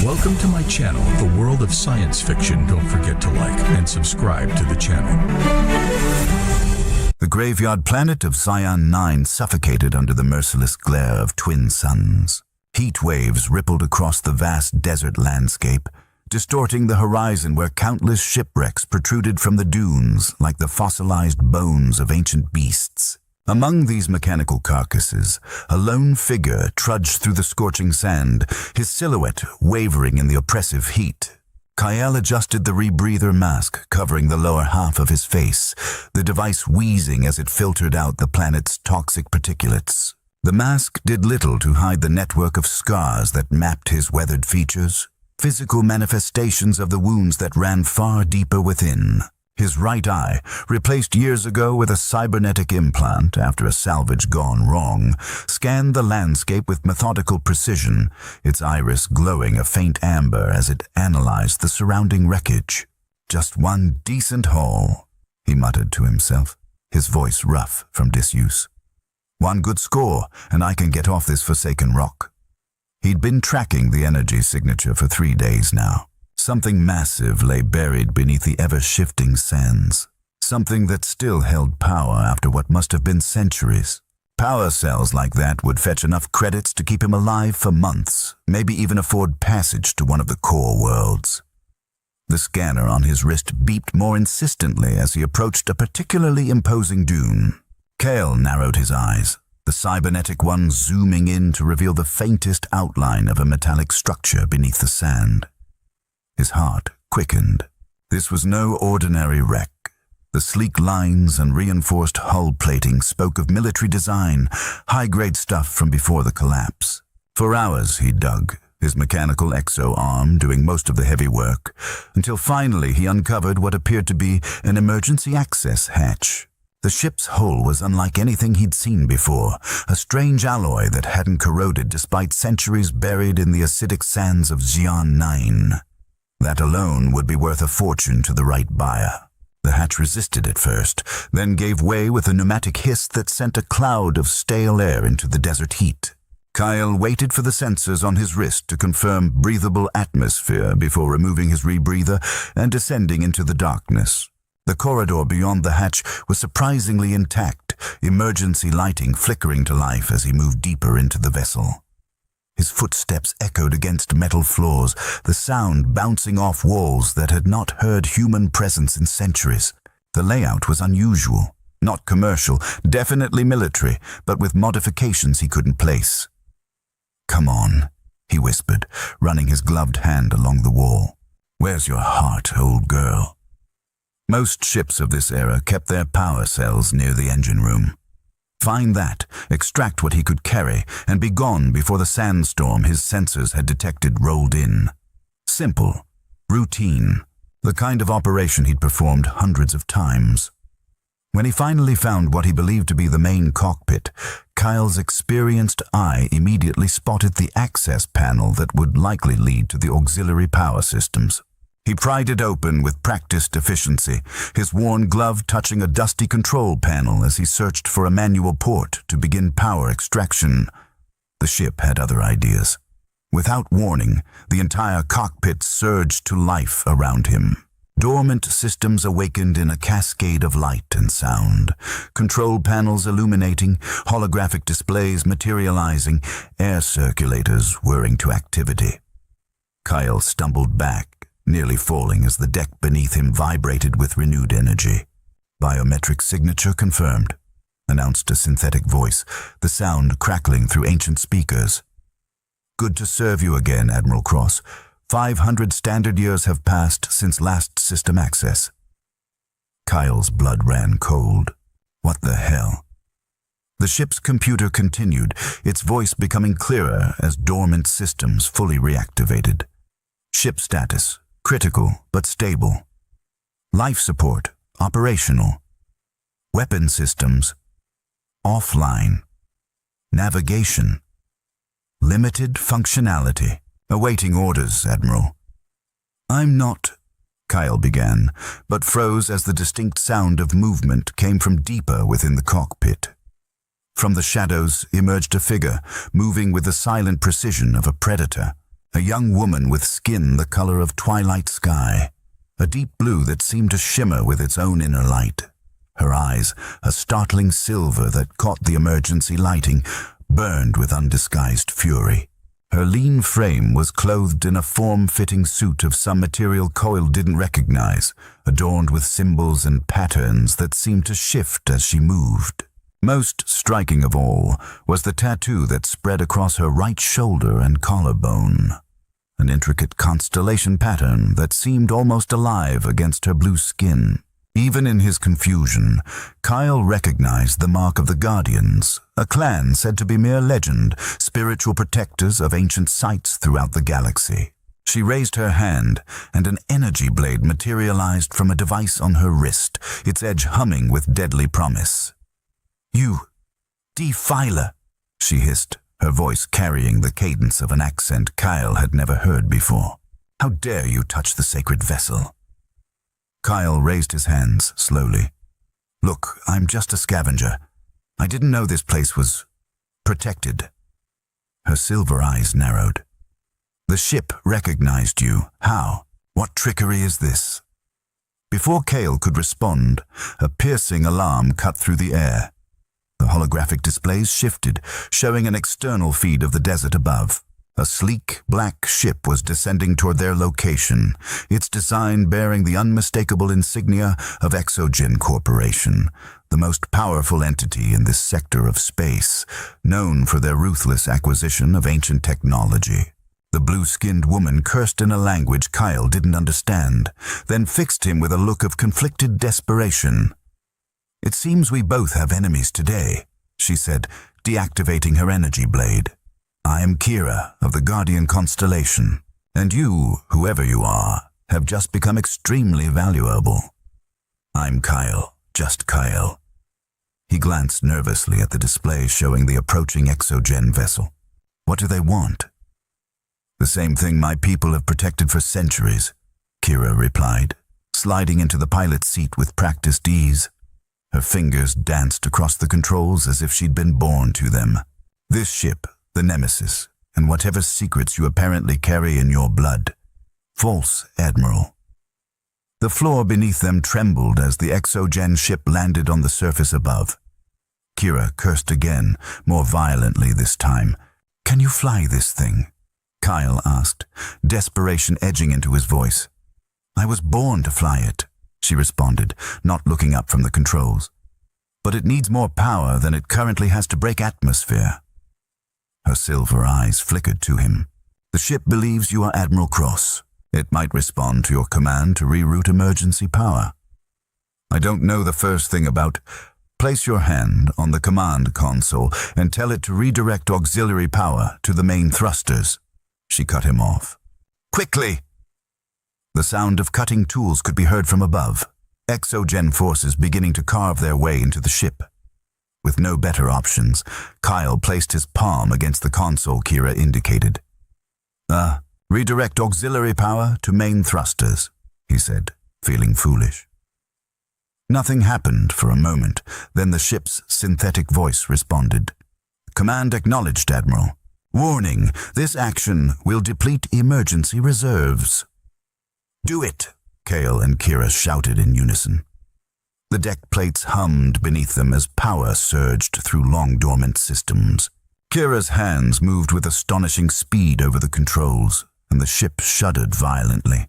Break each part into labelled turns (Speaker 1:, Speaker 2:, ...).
Speaker 1: Welcome to my channel, The World of Science Fiction. Don't forget to like and subscribe to the channel.
Speaker 2: The graveyard planet of Scion 9 suffocated under the merciless glare of twin suns. Heat waves rippled across the vast desert landscape, distorting the horizon where countless shipwrecks protruded from the dunes like the fossilized bones of ancient beasts. Among these mechanical carcasses, a lone figure trudged through the scorching sand, his silhouette wavering in the oppressive heat. Kyle adjusted the rebreather mask covering the lower half of his face, the device wheezing as it filtered out the planet's toxic particulates. The mask did little to hide the network of scars that mapped his weathered features, physical manifestations of the wounds that ran far deeper within. His right eye, replaced years ago with a cybernetic implant after a salvage gone wrong, scanned the landscape with methodical precision, its iris glowing a faint amber as it analyzed the surrounding wreckage. "Just one decent haul," he muttered to himself, his voice rough from disuse. "One good score, and I can get off this forsaken rock." He'd been tracking the energy signature for 3 days now. Something massive lay buried beneath the ever-shifting sands. Something that still held power after what must have been centuries. Power cells like that would fetch enough credits to keep him alive for months, maybe even afford passage to one of the core worlds. The scanner on his wrist beeped more insistently as he approached a particularly imposing dune. Kale narrowed his eyes, the cybernetic one zooming in to reveal the faintest outline of a metallic structure beneath the sand. His heart quickened. This was no ordinary wreck. The sleek lines and reinforced hull plating spoke of military design, high-grade stuff from before the collapse. For hours he dug, his mechanical exo-arm doing most of the heavy work, until finally he uncovered what appeared to be an emergency access hatch. The ship's hull was unlike anything he'd seen before, a strange alloy that hadn't corroded despite centuries buried in the acidic sands of Xi'an 9. That alone would be worth a fortune to the right buyer. The hatch resisted at first, then gave way with a pneumatic hiss that sent a cloud of stale air into the desert heat. Kyle waited for the sensors on his wrist to confirm breathable atmosphere before removing his rebreather and descending into the darkness. The corridor beyond the hatch was surprisingly intact, emergency lighting flickering to life as he moved deeper into the vessel. His footsteps echoed against metal floors, the sound bouncing off walls that had not heard human presence in centuries. The layout was unusual, not commercial, definitely military, but with modifications he couldn't place. "Come on," he whispered, running his gloved hand along the wall. "Where's your heart, old girl?" Most ships of this era kept their power cells near the engine room. Find that, extract what he could carry, and be gone before the sandstorm his sensors had detected rolled in. Simple, routine, the kind of operation he'd performed hundreds of times. When he finally found what he believed to be the main cockpit, Kyle's experienced eye immediately spotted the access panel that would likely lead to the auxiliary power systems. He pried it open with practiced efficiency, his worn glove touching a dusty control panel as he searched for a manual port to begin power extraction. The ship had other ideas. Without warning, the entire cockpit surged to life around him. Dormant systems awakened in a cascade of light and sound, control panels illuminating, holographic displays materializing, air circulators whirring to activity. Kyle stumbled back, nearly falling as the deck beneath him vibrated with renewed energy. "Biometric signature confirmed," announced a synthetic voice, the sound crackling through ancient speakers. "Good to serve you again, Admiral Cross. 500 standard years have passed since last system access." Kyle's blood ran cold. What the hell? The ship's computer continued, its voice becoming clearer as dormant systems fully reactivated. Ship status: critical but stable. Life support, operational. Weapon systems, offline. Navigation, limited functionality. "Awaiting orders, Admiral." "I'm not," Kyle began, but froze as the distinct sound of movement came from deeper within the cockpit. From the shadows emerged a figure, moving with the silent precision of a predator. a young woman with skin the color of twilight sky, a deep blue that seemed to shimmer with its own inner light. Her eyes, a startling silver that caught the emergency lighting, burned with undisguised fury. Her lean frame was clothed in a form-fitting suit of some material Coyle didn't recognize, adorned with symbols and patterns that seemed to shift as she moved. Most striking of all was the tattoo that spread across her right shoulder and collarbone, an intricate constellation pattern that seemed almost alive against her blue skin. Even in his confusion, Kyle recognized the mark of the Guardians, a clan said to be mere legend, spiritual protectors of ancient sites throughout the galaxy. She raised her hand, and an energy blade materialized from a device on her wrist, its edge humming with deadly promise. "You, defiler," she hissed, her voice carrying the cadence of an accent Kyle had never heard before. "How dare you touch the sacred vessel?" Kyle raised his hands slowly. "Look, I'm just a scavenger. I didn't know this place was protected." Her silver eyes narrowed. "The ship recognized you. How? What trickery is this?" Before Kale could respond, a piercing alarm cut through the air. The holographic displays shifted, showing an external feed of the desert above. A sleek, black ship was descending toward their location, its design bearing the unmistakable insignia of Exogen Corporation, the most powerful entity in this sector of space, known for their ruthless acquisition of ancient technology. The blue-skinned woman cursed in a language Kyle didn't understand, then fixed him with a look of conflicted desperation. "It seems we both have enemies today," she said, deactivating her energy blade. "I am Kira of the Guardian Constellation, and you, whoever you are, have just become extremely valuable." "I'm Kyle, just Kyle." He glanced nervously at the display showing the approaching Exogen vessel. "What do they want?" "The same thing my people have protected for centuries," Kira replied, sliding into the pilot's seat with practiced ease. Her fingers danced across the controls as if she'd been born to them. "This ship, the Nemesis, and whatever secrets you apparently carry in your blood. False, Admiral." The floor beneath them trembled as the Exogen ship landed on the surface above. Kira cursed again, more violently this time. "Can you fly this thing?" Kyle asked, desperation edging into his voice. "I was born to fly it," she responded, not looking up from the controls. "But it needs more power than it currently has to break atmosphere." Her silver eyes flickered to him. "The ship believes you are Admiral Cross. It might respond to your command to reroute emergency power." "I don't know the first thing about—" "Place your hand on the command console and tell it to redirect auxiliary power to the main thrusters." She cut him off. "Quickly!" The sound of cutting tools could be heard from above, Exogen forces beginning to carve their way into the ship. With no better options, Kyle placed his palm against the console Kira indicated. Redirect auxiliary power to main thrusters," he said, feeling foolish. Nothing happened for a moment, then the ship's synthetic voice responded. "Command acknowledged, Admiral. Warning, this action will deplete emergency reserves." "Do it!" Kale and Kira shouted in unison. The deck plates hummed beneath them as power surged through long-dormant systems. Kira's hands moved with astonishing speed over the controls, and the ship shuddered violently.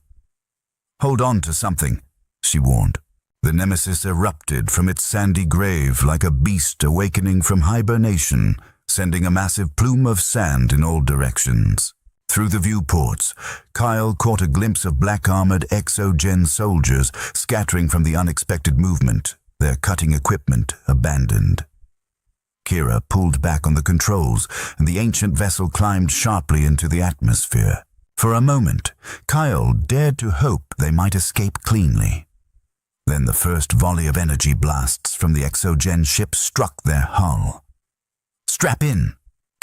Speaker 2: "Hold on to something," she warned. The Nemesis erupted from its sandy grave like a beast awakening from hibernation, sending a massive plume of sand in all directions. Through the viewports, Kyle caught a glimpse of black-armored Exogen soldiers scattering from the unexpected movement, their cutting equipment abandoned. Kira pulled back on the controls, and the ancient vessel climbed sharply into the atmosphere. For a moment, Kyle dared to hope they might escape cleanly. Then the first volley of energy blasts from the Exogen ship struck their hull. "Strap in!"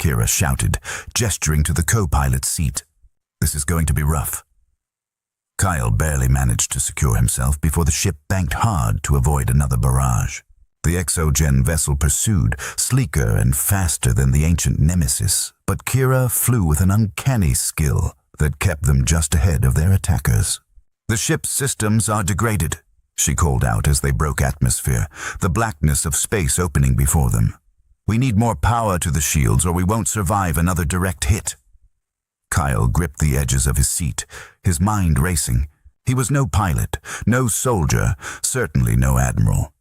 Speaker 2: Kira shouted, gesturing to the co-pilot's seat. "This is going to be rough." Kyle barely managed to secure himself before the ship banked hard to avoid another barrage. The Exogen vessel pursued, sleeker and faster than the ancient Nemesis, but Kira flew with an uncanny skill, that kept them just ahead of their attackers. "The ship's systems are degraded," she called out as they broke atmosphere, the blackness of space opening before them. "We need more power to the shields or we won't survive another direct hit." Kyle gripped the edges of his seat, his mind racing. He was no pilot, no soldier, certainly no admiral.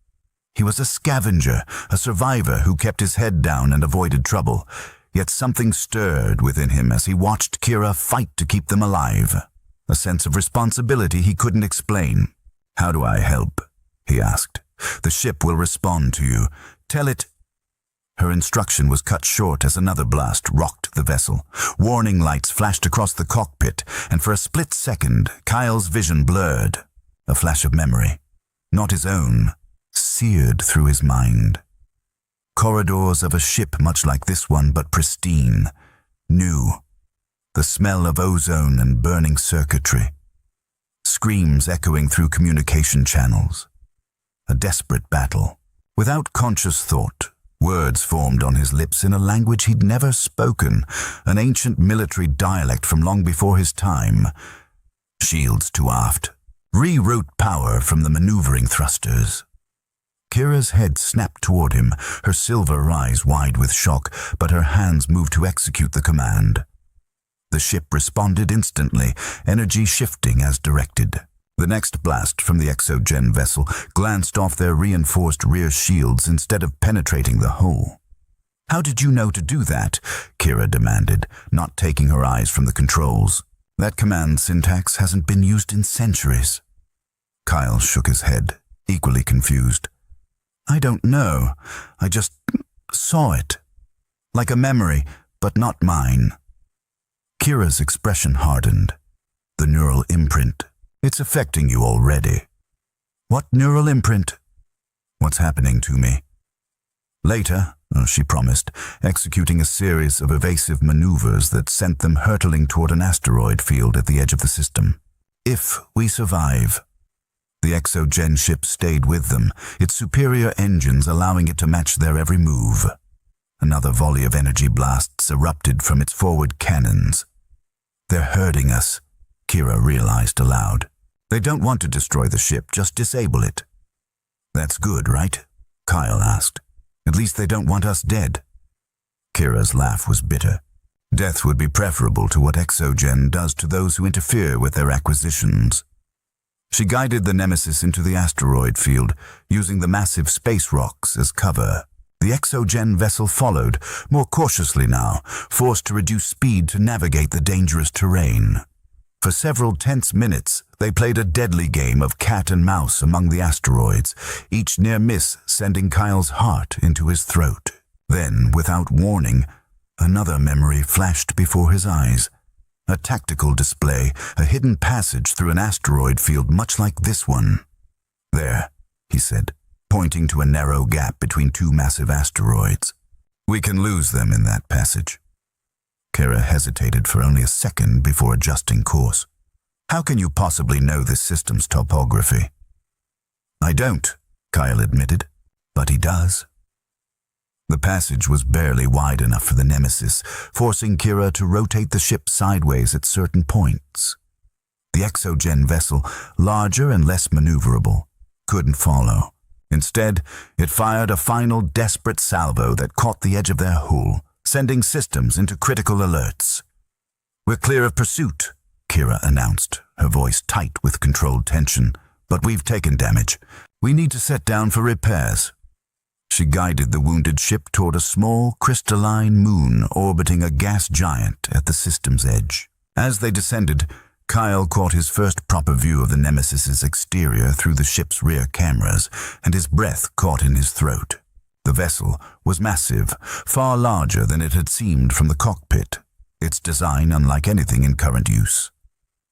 Speaker 2: He was a scavenger, a survivor who kept his head down and avoided trouble. Yet something stirred within him as he watched Kira fight to keep them alive. A sense of responsibility he couldn't explain. "How do I help?" he asked. "The ship will respond to you. Tell it—" Her instruction was cut short as another blast rocked the vessel. Warning lights flashed across the cockpit, and for a split second, Kyle's vision blurred. A flash of memory, not his own, seared through his mind. Corridors of a ship much like this one, but pristine, new. The smell of ozone and burning circuitry. Screams echoing through communication channels. A desperate battle. Without conscious thought, words formed on his lips in a language he'd never spoken, an ancient military dialect from long before his time. Shields to aft. Reroute power from the maneuvering thrusters. Kira's head snapped toward him, her silver eyes wide with shock, but her hands moved to execute the command. The ship responded instantly, energy shifting as directed. The next blast from the exogen vessel glanced off their reinforced rear shields instead of penetrating the hull. "How did you know to do that?" Kira demanded, not taking her eyes from the controls. "That command syntax hasn't been used in centuries." Kyle shook his head, equally confused. "I don't know. I just saw it. Like a memory, but not mine." Kira's expression hardened. "The neural imprint. It's affecting you already." "What neural imprint?" "What's happening to me?" "Later," she promised, executing a series of evasive maneuvers that sent them hurtling toward an asteroid field at the edge of the system. "If we survive." The exogen ship stayed with them, its superior engines allowing it to match their every move. Another volley of energy blasts erupted from its forward cannons. "They're hurting us," Kira realized aloud. "They don't want to destroy the ship, just disable it." "That's good, right?" Kyle asked. "At least they don't want us dead." Kira's laugh was bitter. Death would be preferable to what exogen does to those who interfere with their acquisitions. She guided the Nemesis into the asteroid field, using the massive space rocks as cover. The exogen vessel followed, more cautiously now, forced to reduce speed to navigate the dangerous terrain. For several tense minutes, they played a deadly game of cat and mouse among the asteroids, each near miss sending Kyle's heart into his throat. Then, without warning, another memory flashed before his eyes. A tactical display, a hidden passage through an asteroid field much like this one. "There," he said, pointing to a narrow gap between two massive asteroids. "We can lose them in that passage." Kira hesitated for only a second before adjusting course. "How can you possibly know this system's topography?" "I don't," Kyle admitted, "but he does." The passage was barely wide enough for the Nemesis, forcing Kira to rotate the ship sideways at certain points. The exogen vessel, larger and less maneuverable, couldn't follow. Instead, it fired a final desperate salvo that caught the edge of their hull, sending systems into critical alerts. "We're clear of pursuit," Kira announced, her voice tight with controlled tension. "But we've taken damage. We need to set down for repairs." She guided the wounded ship toward a small, crystalline moon orbiting a gas giant at the system's edge. As they descended, Kyle caught his first proper view of the Nemesis's exterior through the ship's rear cameras, and his breath caught in his throat. The vessel was massive, far larger than it had seemed from the cockpit, its design unlike anything in current use.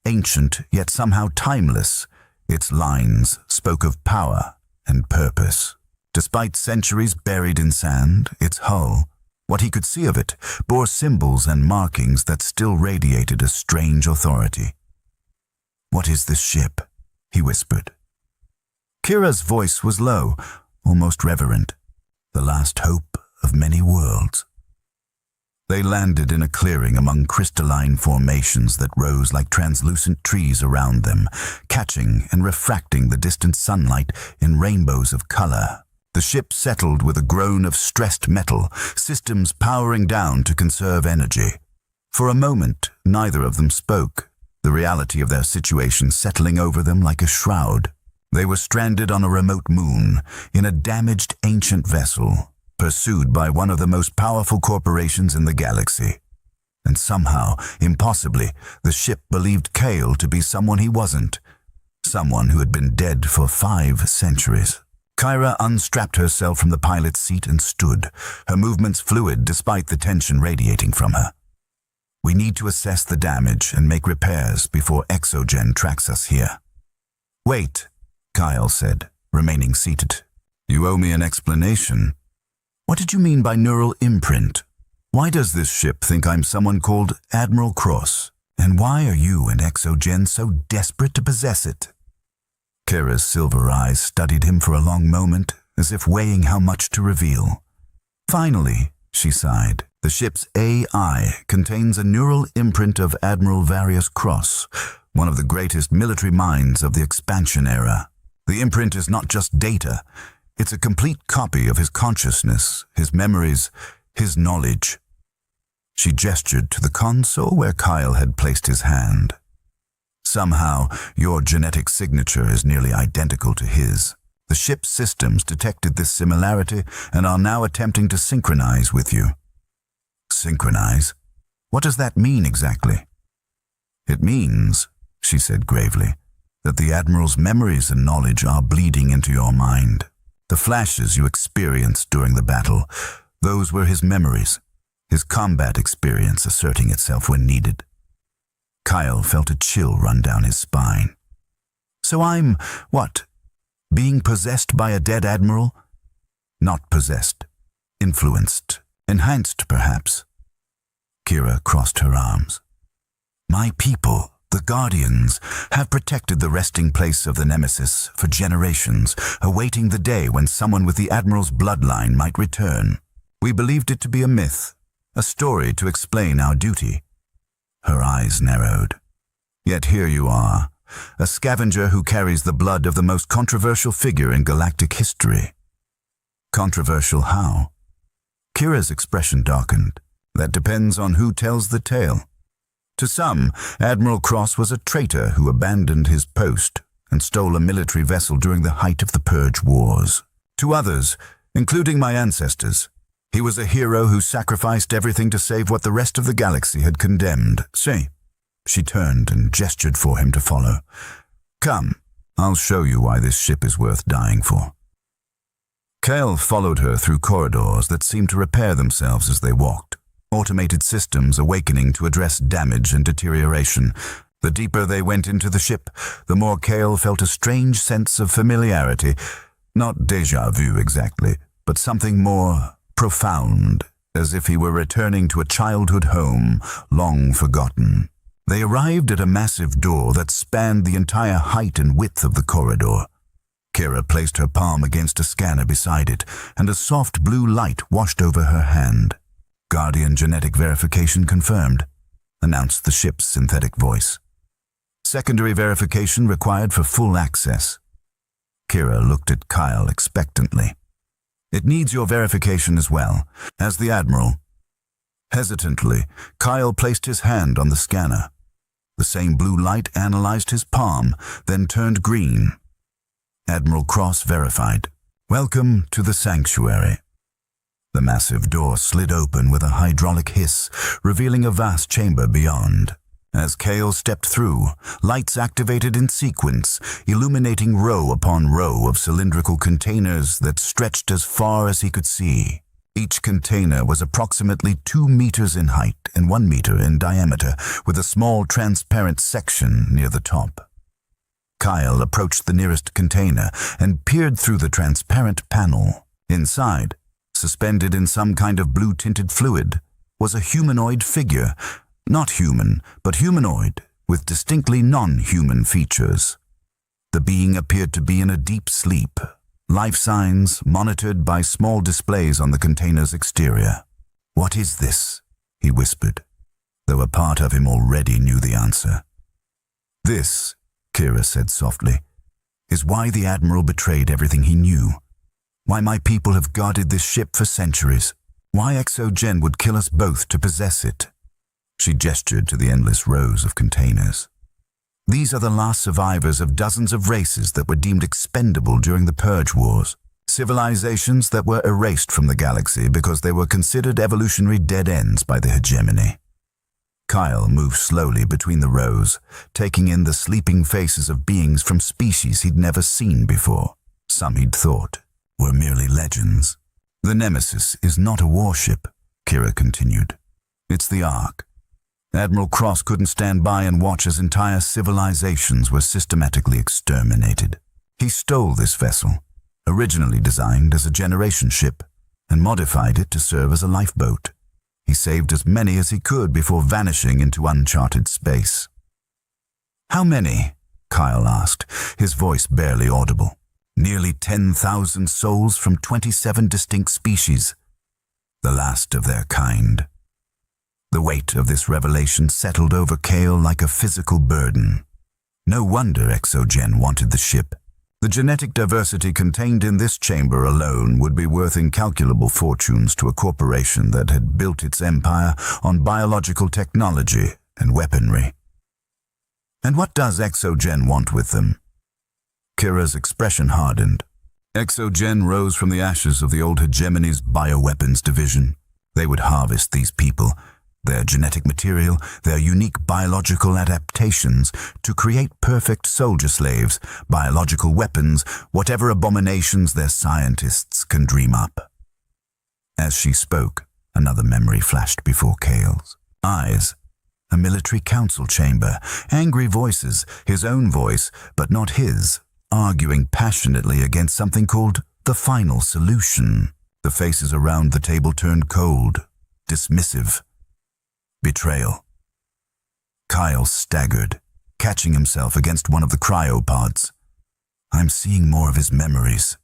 Speaker 2: Ancient, yet somehow timeless, its lines spoke of power and purpose. Despite centuries buried in sand, its hull, what he could see of it, bore symbols and markings that still radiated a strange authority. "What is this ship?" he whispered. Kira's voice was low, almost reverent. "The last hope of many worlds." They landed in a clearing among crystalline formations that rose like translucent trees around them, catching and refracting the distant sunlight in rainbows of color. The ship settled with a groan of stressed metal, systems powering down to conserve energy. For a moment, neither of them spoke, the reality of their situation settling over them like a shroud. They were stranded on a remote moon, in a damaged ancient vessel, pursued by one of the most powerful corporations in the galaxy. And somehow, impossibly, the ship believed Kale to be someone he wasn't, someone who had been dead for 5 centuries. Kyra unstrapped herself from the pilot's seat and stood, her movements fluid despite the tension radiating from her. We need to assess the damage and make repairs before Exogen tracks us here. Wait, Kyle said, remaining seated. You owe me an explanation. What did you mean by neural imprint? Why does this ship think I'm someone called Admiral Cross? And why are you and Exogen so desperate to possess it? Kira's silver eyes studied him for a long moment, as if weighing how much to reveal. Finally, she sighed, the ship's AI contains a neural imprint of Admiral Various Cross, one of the greatest military minds of the expansion era. The imprint is not just data. It's a complete copy of his consciousness, his memories, his knowledge. She gestured to the console where Kyle had placed his hand. Somehow, your genetic signature is nearly identical to his. The ship's systems detected this similarity and are now attempting to synchronize with you. Synchronize? What does that mean exactly? It means, she said gravely, that the Admiral's memories and knowledge are bleeding into your mind. The flashes you experienced during the battle, those were his memories, his combat experience asserting itself when needed. Kyle felt a chill run down his spine. So I'm, what, being possessed by a dead admiral? Not possessed. Influenced. Enhanced, perhaps. Kira crossed her arms. My people, the Guardians, have protected the resting place of the Nemesis for generations, awaiting the day when someone with the Admiral's bloodline might return. We believed it to be a myth, a story to explain our duty. Her eyes narrowed. Yet here you are, a scavenger who carries the blood of the most controversial figure in galactic history. Controversial how? Kira's expression darkened. That depends on who tells the tale. To some, Admiral Cross was a traitor who abandoned his post and stole a military vessel during the height of the Purge Wars. To others, including my ancestors, he was a hero who sacrificed everything to save what the rest of the galaxy had condemned. See? She turned and gestured for him to follow. Come, I'll show you why this ship is worth dying for. Kale followed her through corridors that seemed to repair themselves as they walked. Automated systems awakening to address damage and deterioration. The deeper they went into the ship, the more Kale felt a strange sense of familiarity. Not déjà vu exactly, but something more profound, as if he were returning to a childhood home long forgotten. They arrived at a massive door that spanned the entire height and width of the corridor. Kira placed her palm against a scanner beside it, and a soft blue light washed over her hand. Guardian genetic verification confirmed, announced the ship's synthetic voice. Secondary verification required for full access. Kira looked at Kyle expectantly. It needs your verification as well, as the Admiral. Hesitantly, Kyle placed his hand on the scanner. The same blue light analyzed his palm, then turned green. Admiral Cross verified. Welcome to the sanctuary. The massive door slid open with a hydraulic hiss, revealing a vast chamber beyond. As Kale stepped through, lights activated in sequence, illuminating row upon row of cylindrical containers that stretched as far as he could see. Each container was approximately 2 meters in height and 1 meter in diameter, with a small transparent section near the top. Kyle approached the nearest container and peered through the transparent panel. Inside, suspended in some kind of blue-tinted fluid, was a humanoid figure. Not human, but humanoid, with distinctly non-human features. The being appeared to be in a deep sleep, life signs monitored by small displays on the container's exterior. What is this? he whispered, though a part of him already knew the answer. "This," Kira said softly, "is why the Admiral betrayed everything he knew. Why my people have guarded this ship for centuries. Why Exogen would kill us both to possess it." She gestured to the endless rows of containers. "These are the last survivors of dozens of races that were deemed expendable during the Purge Wars. Civilizations that were erased from the galaxy because they were considered evolutionary dead ends by the hegemony." Kyle moved slowly between the rows, taking in the sleeping faces of beings from species he'd never seen before. Some he'd thought were merely legends. "The Nemesis is not a warship," Kira continued. "It's the Ark. Admiral Cross couldn't stand by and watch as entire civilizations were systematically exterminated. He stole this vessel, originally designed as a generation ship, and modified it to serve as a lifeboat. He saved as many as he could before vanishing into uncharted space." "How many?" Kyle asked, his voice barely audible. "Nearly 10,000 souls from 27 distinct species, the last of their kind." The weight of this revelation settled over Kale like a physical burden. No wonder Exogen wanted the ship. The genetic diversity contained in this chamber alone would be worth incalculable fortunes to a corporation that had built its empire on biological technology and weaponry. "And what does Exogen want with them?" Kira's expression hardened. Exogen rose from the ashes of the old hegemony's bioweapons division. They would harvest these people, their genetic material, their unique biological adaptations, to create perfect soldier slaves, biological weapons, whatever abominations their scientists can dream up. As she spoke, another memory flashed before Kale's eyes. A military council chamber, angry voices, his own voice, but not his, arguing passionately against something called the final solution. The faces around the table turned cold, dismissive. Betrayal. Kyle staggered, catching himself against one of the cryopods. "I'm seeing more of his memories,"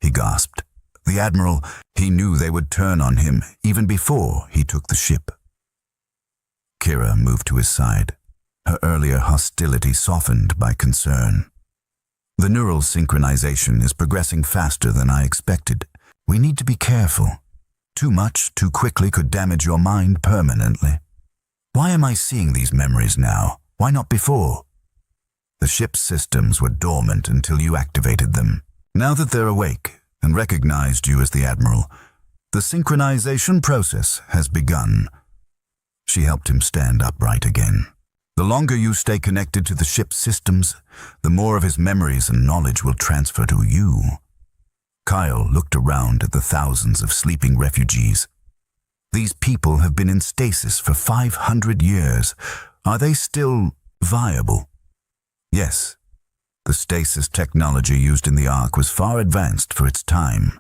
Speaker 2: he gasped. The Admiral, he knew they would turn on him even before he took the ship. Kira moved to his side, her earlier hostility softened by concern. "The neural synchronization is progressing faster than I expected. We need to be careful. Too much, too quickly could damage your mind permanently. Why am I seeing these memories now? Why not before?" "The ship's systems were dormant until you activated them. Now that they're awake and recognized you as the Admiral, the synchronization process has begun." She helped him stand upright again. "The longer you stay connected to the ship's systems, the more of his memories and knowledge will transfer to you." Kyle looked around at the thousands of sleeping refugees. "These people have been in stasis for 500 years. Are they still viable?" Yes. The stasis technology used in the Ark was far advanced for its time.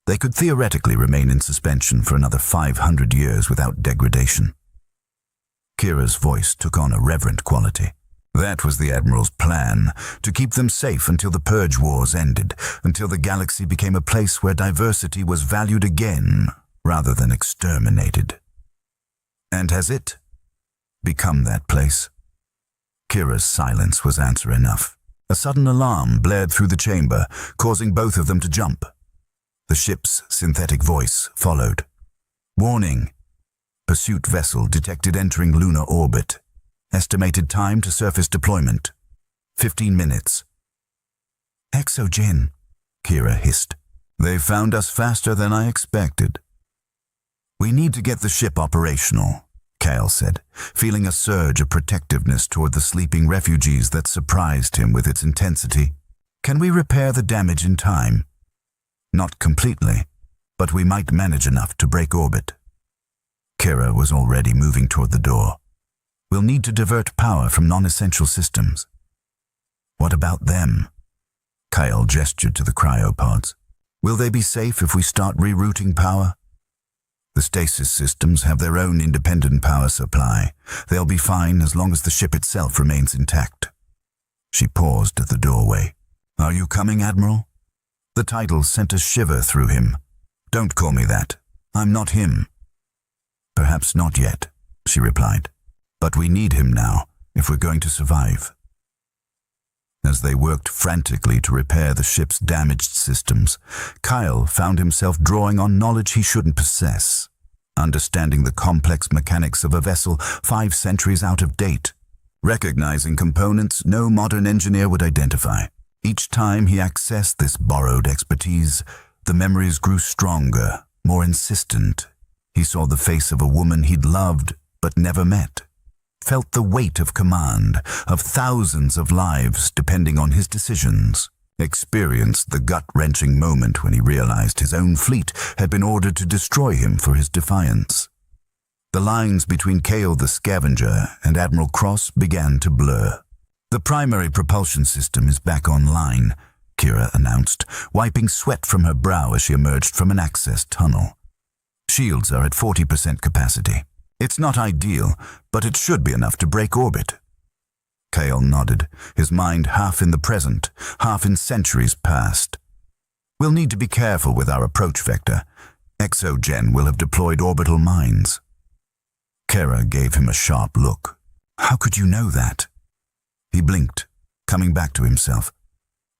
Speaker 2: They could theoretically remain in suspension for another 500 years without degradation. Kira's voice took on a reverent quality. That was the Admiral's plan, to keep them safe until the Purge Wars ended, until the galaxy became a place where diversity was valued again, rather than exterminated. And has it become that place? Kira's silence was answer enough. A sudden alarm blared through the chamber, causing both of them to jump. The ship's synthetic voice followed. "Warning. Pursuit vessel detected entering lunar orbit. Estimated time to surface deployment. 15 minutes. "Exogen," Kira hissed. "They found us faster than I expected." "We need to get the ship operational," Kyle said, feeling a surge of protectiveness toward the sleeping refugees that surprised him with its intensity. "Can we repair the damage in time?" "Not completely, but we might manage enough to break orbit." Kira was already moving toward the door. "We'll need to divert power from non-essential systems." "What about them?" Kyle gestured to the cryopods. "Will they be safe if we start rerouting power?" "The stasis systems have their own independent power supply. They'll be fine as long as the ship itself remains intact." She paused at the doorway. "Are you coming, Admiral?" The title sent a shiver through him. "Don't call me that. I'm not him." Perhaps not yet, she replied. But we need him now, if we're going to survive. As they worked frantically to repair the ship's damaged systems, Kyle found himself drawing on knowledge he shouldn't possess, understanding the complex mechanics of a vessel 5 centuries out of date, recognizing components no modern engineer would identify. Each time he accessed this borrowed expertise, the memories grew stronger, more insistent. He saw the face of a woman he'd loved but never met, felt the weight of command, of thousands of lives depending on his decisions, experienced the gut-wrenching moment when he realized his own fleet had been ordered to destroy him for his defiance. The lines between Kale the Scavenger and Admiral Cross began to blur. "The primary propulsion system is back online," Kira announced, wiping sweat from her brow as she emerged from an access tunnel. "Shields are at 40% capacity. It's not ideal, but it should be enough to break orbit." Kale nodded, his mind half in the present, half in centuries past. "We'll need to be careful with our approach vector. Exogen will have deployed orbital mines." Kara gave him a sharp look. "How could you know that?" He blinked, coming back to himself.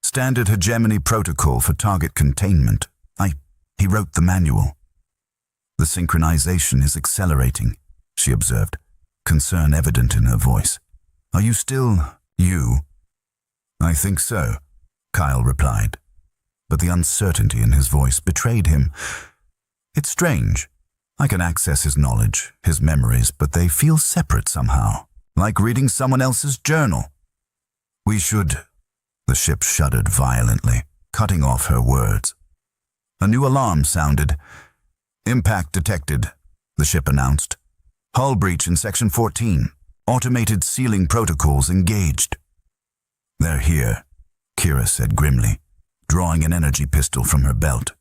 Speaker 2: "Standard hegemony protocol for target containment. He wrote the manual." "The synchronization is accelerating," she observed, concern evident in her voice. "Are you still you?" "I think so," Kyle replied, but the uncertainty in his voice betrayed him. "It's strange. I can access his knowledge, his memories, but they feel separate somehow, like reading someone else's journal." "We should—" The ship shuddered violently, cutting off her words. A new alarm sounded. "Impact detected," the ship announced. "Hull breach in Section 14. Automated sealing protocols engaged." "They're here," Kira said grimly, drawing an energy pistol from her belt.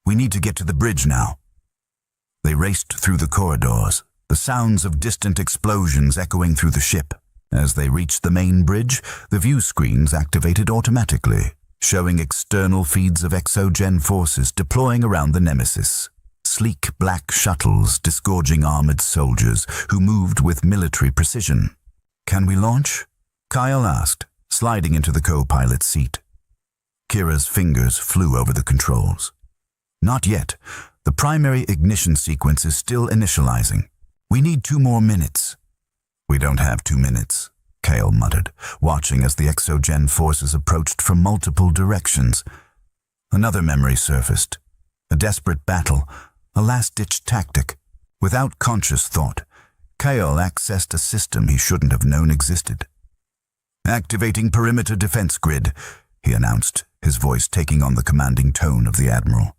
Speaker 2: "We need to get to the bridge now." They raced through the corridors, the sounds of distant explosions echoing through the ship. As they reached the main bridge, the view screens activated automatically, showing external feeds of exogen forces deploying around the Nemesis. Sleek black shuttles disgorging armored soldiers who moved with military precision. "Can we launch?" Kyle asked, sliding into the co-pilot's seat. Kira's fingers flew over the controls. "Not yet. The primary ignition sequence is still initializing. We need 2 more minutes." "We don't have 2 minutes," Kale muttered, watching as the exogen forces approached from multiple directions. Another memory surfaced. A desperate battle, a last-ditch tactic. Without conscious thought, Kale accessed a system he shouldn't have known existed. "Activating perimeter defense grid," he announced, his voice taking on the commanding tone of the Admiral.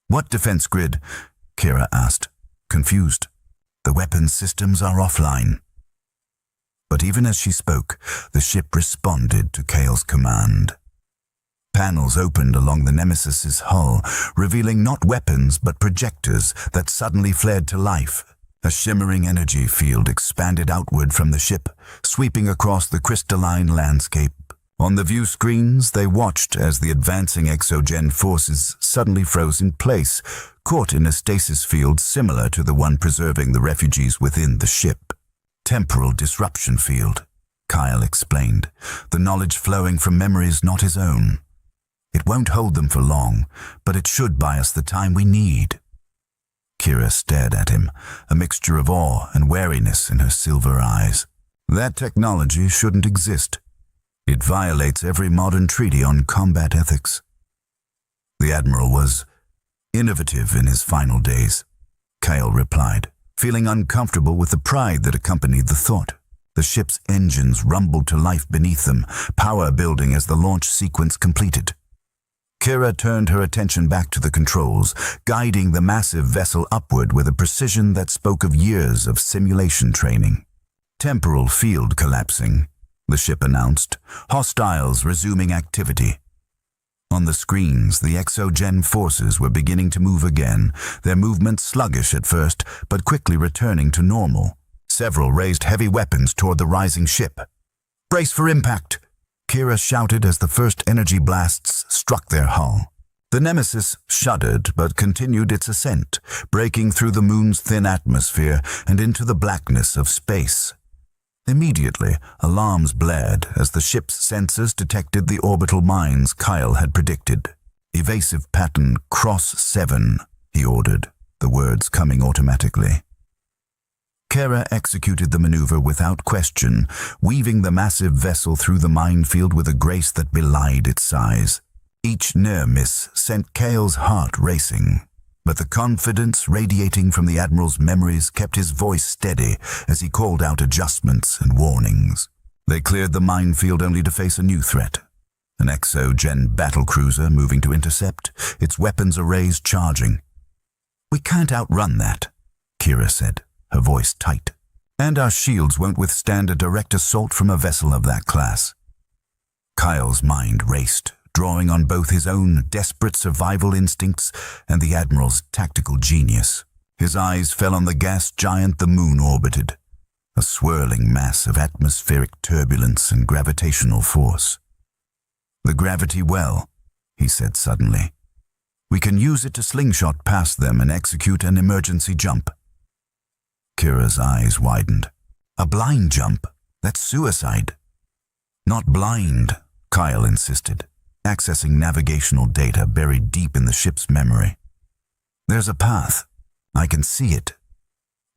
Speaker 2: "What defense grid?" Kira asked, confused. "The weapons systems are offline." But even as she spoke, the ship responded to Kale's command. Panels opened along the Nemesis's hull, revealing not weapons but projectors that suddenly flared to life. A shimmering energy field expanded outward from the ship, sweeping across the crystalline landscape. On the view screens, they watched as the advancing exogen forces suddenly froze in place, caught in a stasis field similar to the one preserving the refugees within the ship. "Temporal disruption field," Kyle explained, the knowledge flowing from memories not his own. "It won't hold them for long, but it should buy us the time we need." Kira stared at him, a mixture of awe and wariness in her silver eyes. "That technology shouldn't exist. It violates every modern treaty on combat ethics." The Admiral was innovative in his final days, Kyle replied, feeling uncomfortable with the pride that accompanied the thought. The ship's engines rumbled to life beneath them, power building as the launch sequence completed. Kira turned her attention back to the controls, guiding the massive vessel upward with a precision that spoke of years of simulation training. "Temporal field collapsing," the ship announced, "Hostiles resuming activity." On the screens, the exogen forces were beginning to move again, their movements sluggish at first, but quickly returning to normal. Several raised heavy weapons toward the rising ship. "Brace for impact!" Kira shouted as the first energy blasts struck their hull. The Nemesis shuddered but continued its ascent, breaking through the moon's thin atmosphere and into the blackness of space. Immediately, alarms blared as the ship's sensors detected the orbital mines Kyle had predicted. "Evasive pattern cross 7, he ordered, the words coming automatically. Kara executed the maneuver without question, weaving the massive vessel through the minefield with a grace that belied its size. Each near-miss sent Kale's heart racing, but the confidence radiating from the Admiral's memories kept his voice steady as he called out adjustments and warnings. They cleared the minefield only to face a new threat. An Exo-Gen battlecruiser moving to intercept, its weapons arrays charging. "We can't outrun that," Kira said, her voice tight. "And our shields won't withstand a direct assault from a vessel of that class." Kyle's mind raced, drawing on both his own desperate survival instincts and the Admiral's tactical genius. His eyes fell on the gas giant the moon orbited, a swirling mass of atmospheric turbulence and gravitational force. "The gravity well," he said suddenly. "We can use it to slingshot past them and execute an emergency jump." Kira's eyes widened. "A blind jump? That's suicide." "Not blind," Kyle insisted, accessing navigational data buried deep in the ship's memory. "There's a path. I can see it."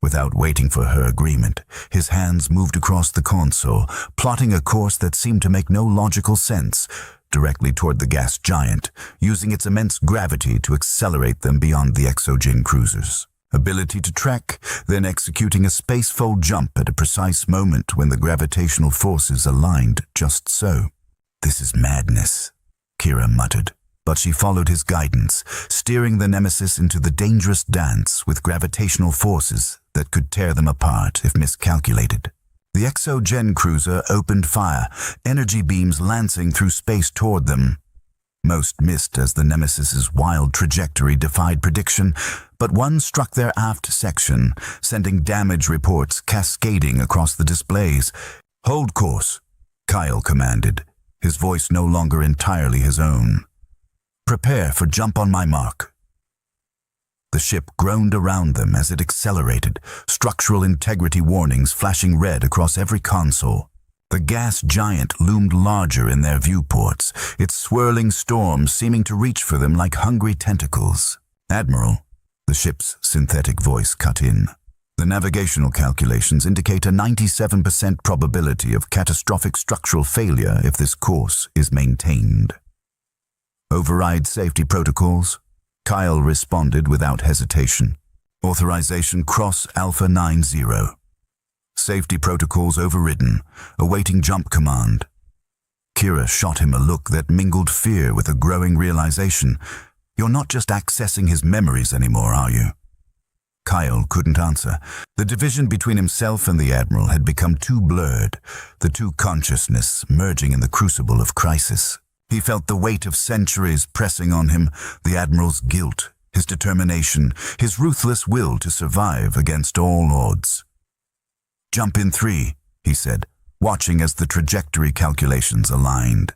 Speaker 2: Without waiting for her agreement, his hands moved across the console, plotting a course that seemed to make no logical sense, directly toward the gas giant, using its immense gravity to accelerate them beyond the Exogen cruisers. Ability to track, then executing a spacefold jump at a precise moment when the gravitational forces aligned just so. "This is madness," Kira muttered, but she followed his guidance, steering the Nemesis into the dangerous dance with gravitational forces that could tear them apart if miscalculated. The Exogen cruiser opened fire, energy beams lancing through space toward them. Most missed as the Nemesis's wild trajectory defied prediction, but one struck their aft section, sending damage reports cascading across the displays. "Hold course," Kyle commanded, his voice no longer entirely his own. "Prepare for jump on my mark." The ship groaned around them as it accelerated, structural integrity warnings flashing red across every console. The gas giant loomed larger in their viewports, its swirling storm seeming to reach for them like hungry tentacles. "Admiral," the ship's synthetic voice cut in. "The navigational calculations indicate a 97% probability of catastrophic structural failure if this course is maintained." "Override safety protocols," Kyle responded without hesitation. "Authorization cross Alpha 90. Safety protocols overridden, awaiting jump command." Kira shot him a look that mingled fear with a growing realization. "You're not just accessing his memories anymore, are you?" Kyle couldn't answer. The division between himself and the Admiral had become too blurred, the two consciousness merging in the crucible of crisis. He felt the weight of centuries pressing on him, the Admiral's guilt, his determination, his ruthless will to survive against all odds. "Jump in 3, he said, watching as the trajectory calculations aligned.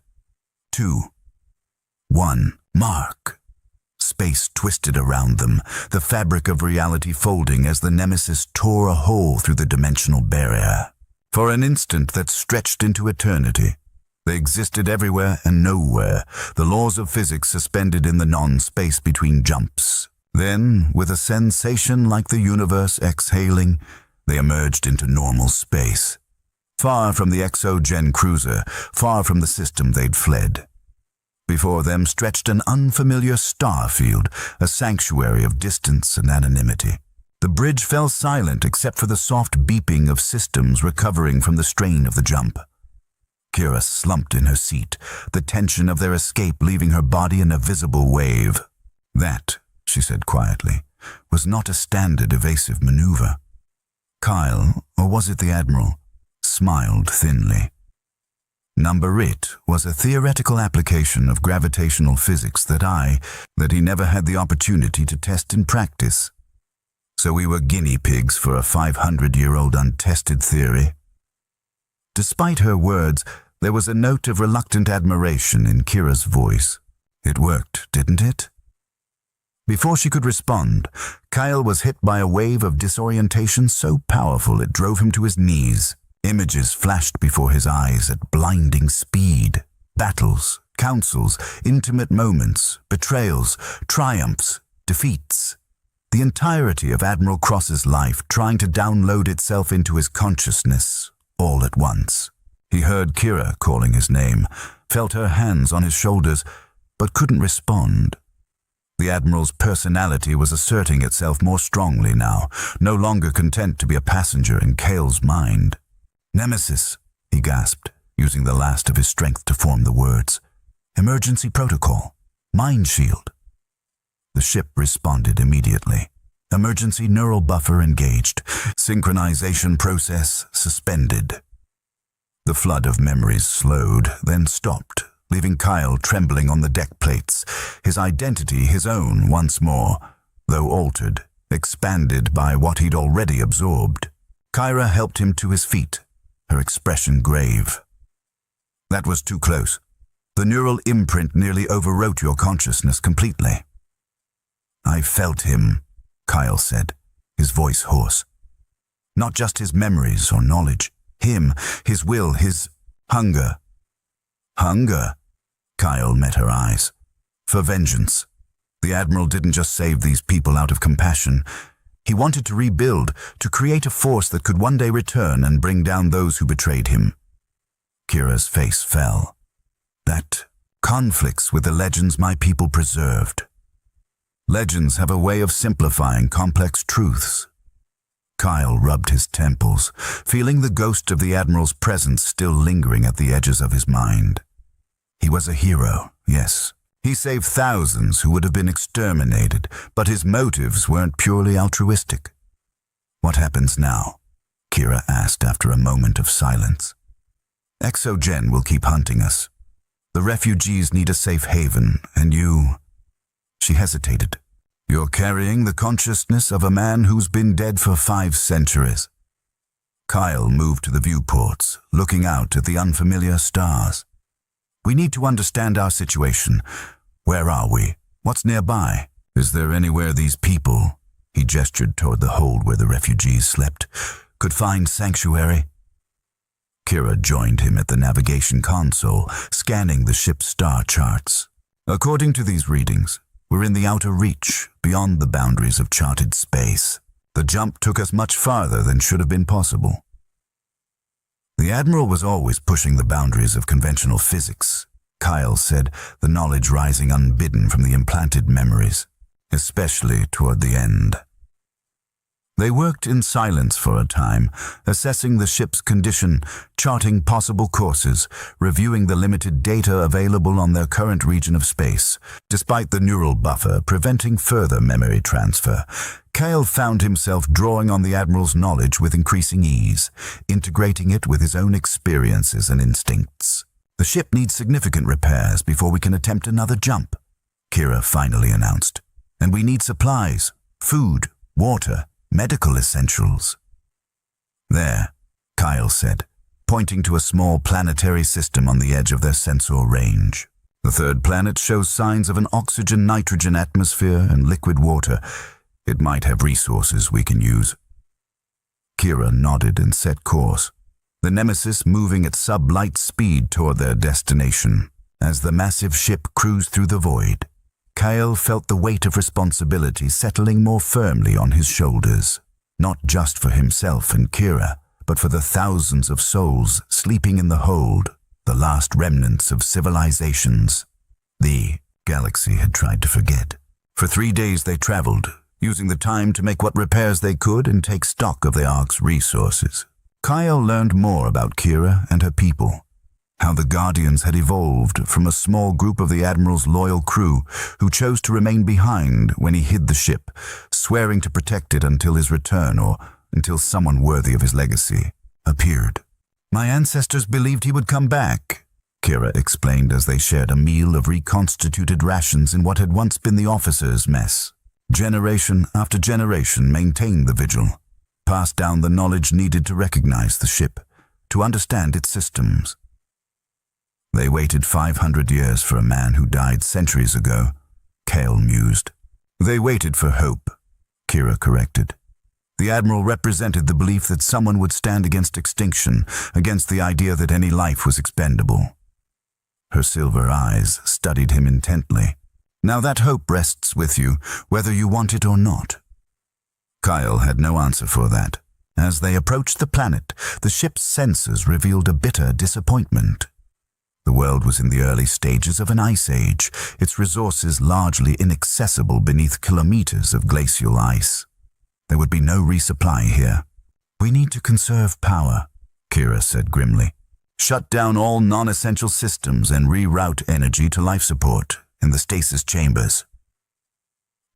Speaker 2: 2, 1, mark. Space twisted around them, the fabric of reality folding as the Nemesis tore a hole through the dimensional barrier. For an instant that stretched into eternity, they existed everywhere and nowhere, the laws of physics suspended in the non-space between jumps. Then, with a sensation like the universe exhaling, they emerged into normal space. Far from the Exogen cruiser, far from the system they'd fled. Before them stretched an unfamiliar star field, a sanctuary of distance and anonymity. The bridge fell silent except for the soft beeping of systems recovering from the strain of the jump. Kira slumped in her seat, the tension of their escape leaving her body in a visible wave. "That," she said quietly, "was not a standard evasive maneuver." Kyle, or was it the Admiral, smiled thinly. Number it was a theoretical application of gravitational physics that he never had the opportunity to test in practice. So we were guinea pigs for a 500-year-old untested theory. Despite her words, there was a note of reluctant admiration in Kira's voice. It worked, didn't it? Before she could respond, Kyle was hit by a wave of disorientation so powerful it drove him to his knees. Images flashed before his eyes at blinding speed. Battles, councils, intimate moments, betrayals, triumphs, defeats. The entirety of Admiral Cross's life trying to download itself into his consciousness, all at once. He heard Kira calling his name, felt her hands on his shoulders, but couldn't respond. The Admiral's personality was asserting itself more strongly now, no longer content to be a passenger in Kale's mind. "Nemesis," he gasped, using the last of his strength to form the words. "Emergency protocol. Mind shield." The ship responded immediately. Emergency neural buffer engaged. Synchronization process suspended. The flood of memories slowed, then stopped, leaving Kyle trembling on the deck plates, his identity his own once more, though altered, expanded by what he'd already absorbed. Kyra helped him to his feet, her expression grave. "That was too close. The neural imprint nearly overwrote your consciousness completely." "I felt him," Kyle said, his voice hoarse. "Not just his memories or knowledge. Him, his will, his hunger." "Hunger?" Kyle met her eyes. "For vengeance. The Admiral didn't just save these people out of compassion. He wanted to rebuild, to create a force that could one day return and bring down those who betrayed him." Kira's face fell. "That conflicts with the legends my people preserved. Legends have a way of simplifying complex truths." Kyle rubbed his temples, feeling the ghost of the Admiral's presence still lingering at the edges of his mind. He was a hero, yes. He saved thousands who would have been exterminated, but his motives weren't purely altruistic. "What happens now?" Kira asked after a moment of silence. "Exogen will keep hunting us. The refugees need a safe haven, and you—" She hesitated. "You're carrying the consciousness of a man who's been dead for 5 centuries. Kyle moved to the viewports, looking out at the unfamiliar stars. "We need to understand our situation. Where are we? What's nearby? Is there anywhere these people," he gestured toward the hold where the refugees slept, "could find sanctuary?" Kira joined him at the navigation console, scanning the ship's star charts. "According to these readings, we're in the outer reach, beyond the boundaries of charted space. The jump took us much farther than should have been possible." "The Admiral was always pushing the boundaries of conventional physics," Kyle said, the knowledge rising unbidden from the implanted memories, especially toward the end. They worked in silence for a time, assessing the ship's condition, charting possible courses, reviewing the limited data available on their current region of space. Despite the neural buffer preventing further memory transfer, Kyle found himself drawing on the Admiral's knowledge with increasing ease, integrating it with his own experiences and instincts. "The ship needs significant repairs before we can attempt another jump," Kira finally announced. "And we need supplies, food, water, medical essentials." "There," Kyle said, pointing to a small planetary system on the edge of their sensor range. "The third planet shows signs of an oxygen-nitrogen atmosphere and liquid water. It might have resources we can use." Kira nodded and set course, the Nemesis moving at sub-light speed toward their destination. As the massive ship cruised through the void, Kyle felt the weight of responsibility settling more firmly on his shoulders, not just for himself and Kira, but for the thousands of souls sleeping in the hold, the last remnants of civilizations the galaxy had tried to forget. For 3 days they traveled, using the time to make what repairs they could and take stock of the Ark's resources. Kyle learned more about Kira and her people, how the Guardians had evolved from a small group of the Admiral's loyal crew who chose to remain behind when he hid the ship, swearing to protect it until his return or until someone worthy of his legacy appeared. "My ancestors believed he would come back," Kira explained as they shared a meal of reconstituted rations in what had once been the officers' mess. Generation after generation maintained the vigil, passed down the knowledge needed to recognize the ship, to understand its systems. They waited 500 years for a man who died centuries ago, Kale mused. They waited for hope, Kira corrected. The Admiral represented the belief that someone would stand against extinction, against the idea that any life was expendable. Her silver eyes studied him intently. Now that hope rests with you, whether you want it or not. Kyle had no answer for that. As they approached the planet, the ship's sensors revealed a bitter disappointment. The world was in the early stages of an ice age, its resources largely inaccessible beneath kilometers of glacial ice. There would be no resupply here. We need to conserve power, Kira said grimly. Shut down all non-essential systems and reroute energy to life support in the stasis chambers.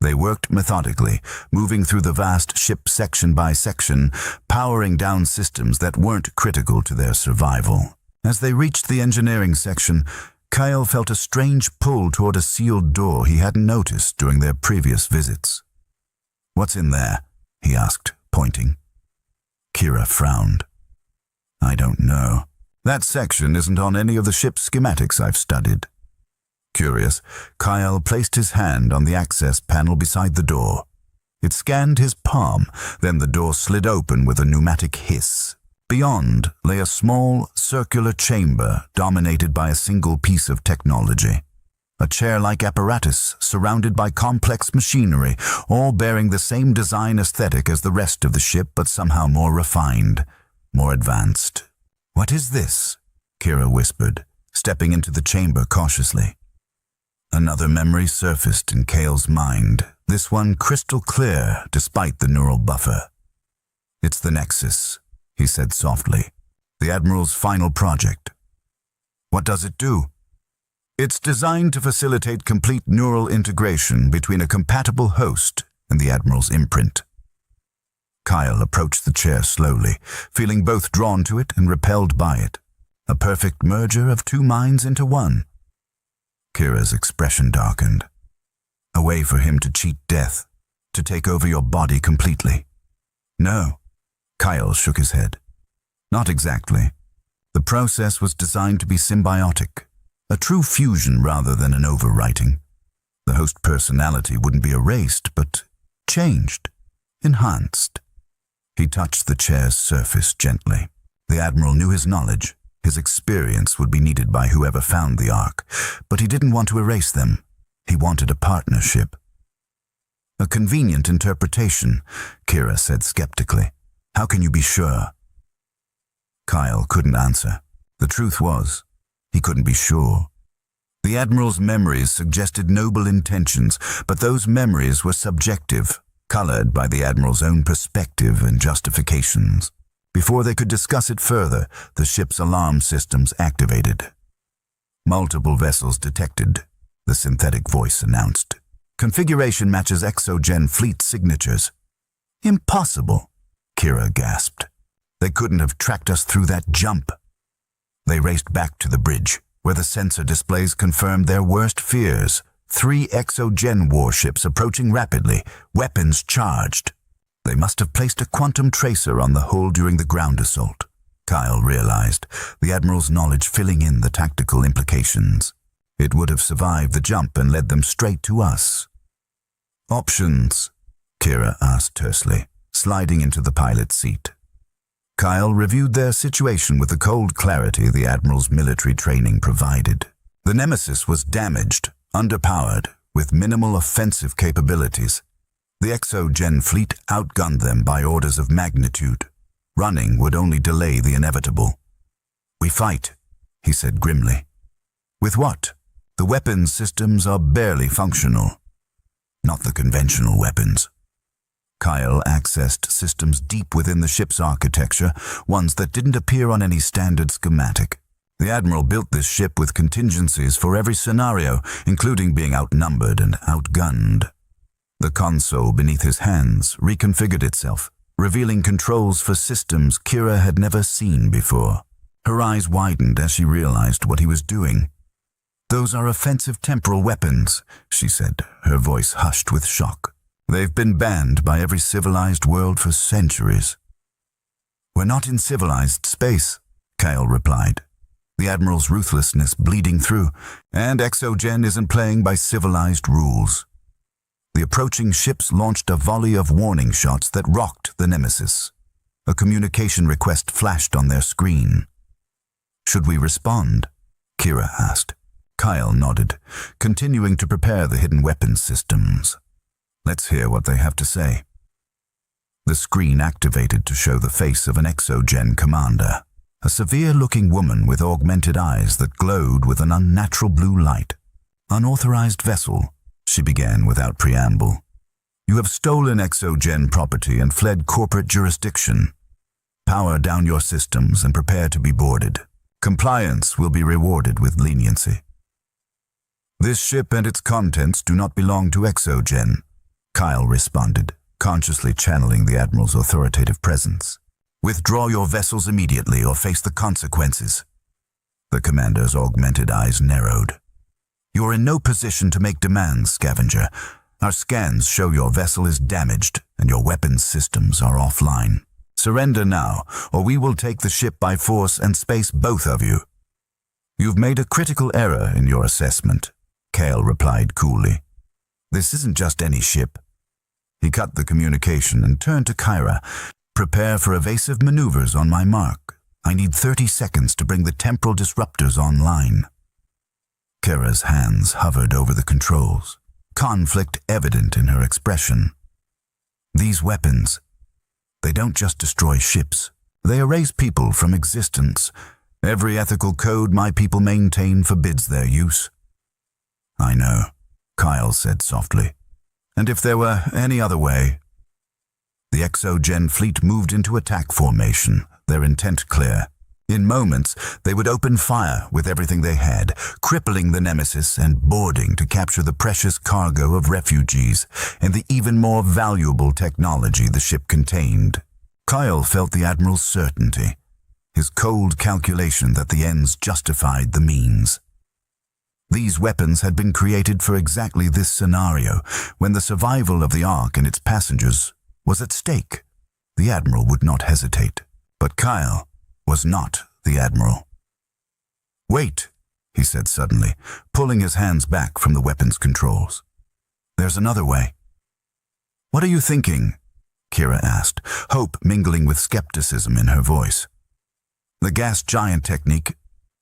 Speaker 2: They worked methodically, moving through the vast ship section by section, powering down systems that weren't critical to their survival. As they reached the engineering section, Kyle felt a strange pull toward a sealed door he hadn't noticed during their previous visits. "What's in there?" he asked, pointing. Kira frowned. "I don't know. That section isn't on any of the ship's schematics I've studied." Curious, Kyle placed his hand on the access panel beside the door. It scanned his palm, then the door slid open with a pneumatic hiss. Beyond lay a small, circular chamber dominated by a single piece of technology. A chair-like apparatus surrounded by complex machinery, all bearing the same design aesthetic as the rest of the ship, but somehow more refined, more advanced. "What is this?" Kira whispered, stepping into the chamber cautiously. Another memory surfaced in Kale's mind, this one crystal clear despite the neural buffer. "It's the Nexus," he said softly, "the Admiral's final project." "What does it do?" "It's designed to facilitate complete neural integration between a compatible host and the Admiral's imprint." Kyle approached the chair slowly, feeling both drawn to it and repelled by it. A perfect merger of two minds into one. Kira's expression darkened. A way for him to cheat death, to take over your body completely. "No." Kyle shook his head. "Not exactly. The process was designed to be symbiotic, a true fusion rather than an overwriting. The host personality wouldn't be erased, but changed, enhanced." He touched the chair's surface gently. The Admiral knew his knowledge. His experience would be needed by whoever found the Ark, but he didn't want to erase them. He wanted a partnership. "A convenient interpretation," Kira said skeptically. "How can you be sure?" Kyle couldn't answer. The truth was, he couldn't be sure. The Admiral's memories suggested noble intentions, but those memories were subjective, colored by the Admiral's own perspective and justifications. Before they could discuss it further, the ship's alarm systems activated. "Multiple vessels detected," the synthetic voice announced. "Configuration matches Exogen fleet signatures." "Impossible," Kira gasped. "They couldn't have tracked us through that jump." They raced back to the bridge, where the sensor displays confirmed their worst fears. 3 Exogen warships approaching rapidly, weapons charged. They must have placed a quantum tracer on the hull during the ground assault, Kyle realized, the Admiral's knowledge filling in the tactical implications. It would have survived the jump and led them straight to us. "Options?" Kira asked tersely, sliding into the pilot's seat. Kyle reviewed their situation with the cold clarity the Admiral's military training provided. The Nemesis was damaged, underpowered, with minimal offensive capabilities. The Exogen fleet outgunned them by orders of magnitude. Running would only delay the inevitable. "We fight," he said grimly. "With what? The weapons systems are barely functional." "Not the conventional weapons." Kyle accessed systems deep within the ship's architecture, ones that didn't appear on any standard schematic. The Admiral built this ship with contingencies for every scenario, including being outnumbered and outgunned. The console beneath his hands reconfigured itself, revealing controls for systems Kira had never seen before. Her eyes widened as she realized what he was doing. "Those are offensive temporal weapons," she said, her voice hushed with shock. "They've been banned by every civilized world for centuries." "We're not in civilized space," Kyle replied. the Admiral's ruthlessness bleeding through, and Exogen isn't playing by civilized rules. The approaching ships launched a volley of warning shots that rocked the Nemesis. A communication request flashed on their screen. "Should we respond?" Kira asked. Kyle nodded, continuing to prepare the hidden weapons systems. "Let's hear what they have to say." The screen activated to show the face of an Exogen commander, a severe-looking woman with augmented eyes that glowed with an unnatural blue light. "Unauthorized vessel," she began without preamble. "You have stolen Exogen property and fled corporate jurisdiction. Power down your systems and prepare to be boarded. Compliance will be rewarded with leniency." "This ship and its contents do not belong to Exogen," Kyle responded, consciously channeling the Admiral's authoritative presence. "Withdraw your vessels immediately or face the consequences." The commander's augmented eyes narrowed. "You're in no position to make demands, Scavenger. Our scans show your vessel is damaged and your weapons systems are offline. Surrender now, or we will take the ship by force and space both of you." "You've made a critical error in your assessment," Kale replied coolly. "This isn't just any ship." He cut the communication and turned to Kyra. "Prepare for evasive maneuvers on my mark. I need 30 seconds to bring the temporal disruptors online." Kyra's hands hovered over the controls, conflict evident in her expression. "These weapons, they don't just destroy ships. They erase people from existence. Every ethical code my people maintain forbids their use." "I know," Kyle said softly. "And if there were any other way?" The Exogen fleet moved into attack formation, their intent clear. In moments, they would open fire with everything they had, crippling the Nemesis and boarding to capture the precious cargo of refugees and the even more valuable technology the ship contained. Kyle felt the Admiral's certainty, his cold calculation that the ends justified the means. These weapons had been created for exactly this scenario, when the survival of the Ark and its passengers was at stake. The Admiral would not hesitate, but Kyle was not the Admiral. "Wait," he said suddenly, pulling his hands back from the weapons controls. "There's another way." "What are you thinking?" Kira asked, hope mingling with skepticism in her voice. "The gas giant technique,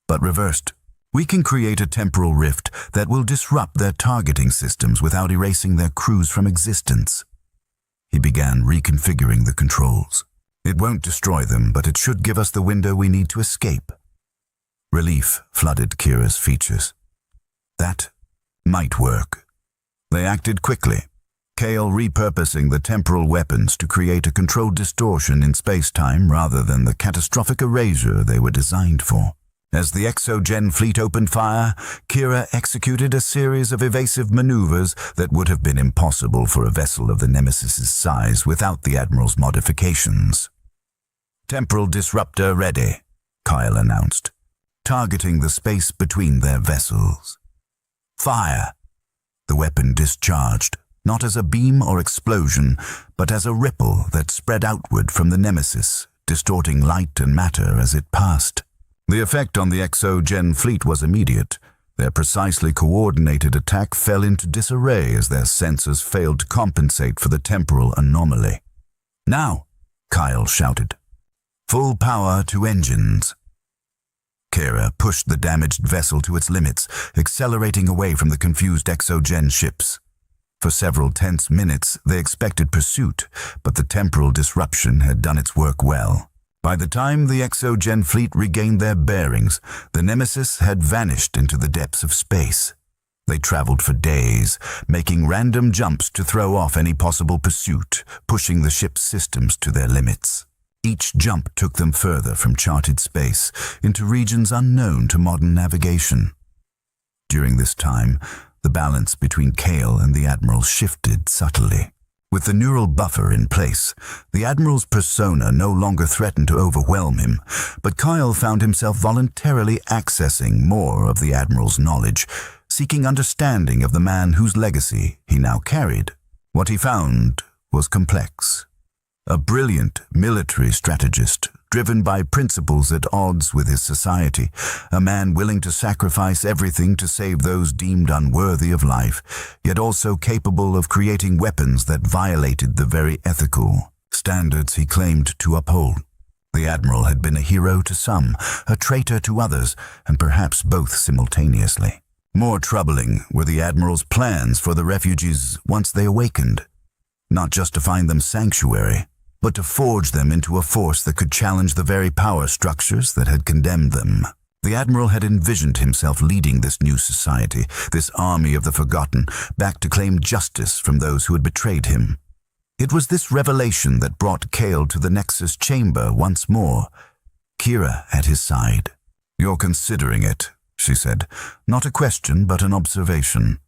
Speaker 2: but reversed. We can create a temporal rift that will disrupt their targeting systems without erasing their crews from existence." He began reconfiguring the controls. "It won't destroy them, but it should give us the window we need to escape." Relief flooded Kira's features. That might work. They acted quickly, Kale repurposing the temporal weapons to create a controlled distortion in space-time rather than the catastrophic erasure they were designed for. As the Exogen fleet opened fire, Kira executed a series of evasive maneuvers that would have been impossible for a vessel of the Nemesis's size without the Admiral's modifications. "Temporal disruptor ready," Kyle announced, targeting the space between their vessels. "Fire!" The weapon discharged, not as a beam or explosion, but as a ripple that spread outward from the Nemesis, distorting light and matter as it passed. The effect on the Exogen fleet was immediate. Their precisely coordinated attack fell into disarray as their sensors failed to compensate for the temporal anomaly. "Now!" Kyle shouted. "Full power to engines." Kira pushed the damaged vessel to its limits, accelerating away from the confused Exogen ships. For several tense minutes, they expected pursuit, but the temporal disruption had done its work well. By the time the Exogen fleet regained their bearings, the Nemesis had vanished into the depths of space. They traveled for days, making random jumps to throw off any possible pursuit, pushing the ship's systems to their limits. Each jump took them further from charted space, into regions unknown to modern navigation. During this time, the balance between Kale and the Admiral shifted subtly. With the neural buffer in place, the Admiral's persona no longer threatened to overwhelm him, but Kyle found himself voluntarily accessing more of the Admiral's knowledge, seeking understanding of the man whose legacy he now carried. What he found was complex. A brilliant military strategist, driven by principles at odds with his society, a man willing to sacrifice everything to save those deemed unworthy of life, yet also capable of creating weapons that violated the very ethical standards he claimed to uphold. The Admiral had been a hero to some, a traitor to others, and perhaps both simultaneously. More troubling were the Admiral's plans for the refugees once they awakened. Not just to find them sanctuary, but to forge them into a force that could challenge the very power structures that had condemned them. The Admiral had envisioned himself leading this new society, this army of the forgotten, back to claim justice from those who had betrayed him. It was this revelation that brought Kale to the Nexus chamber once more, Kira at his side. "You're considering it," she said. "Not a question, but an observation."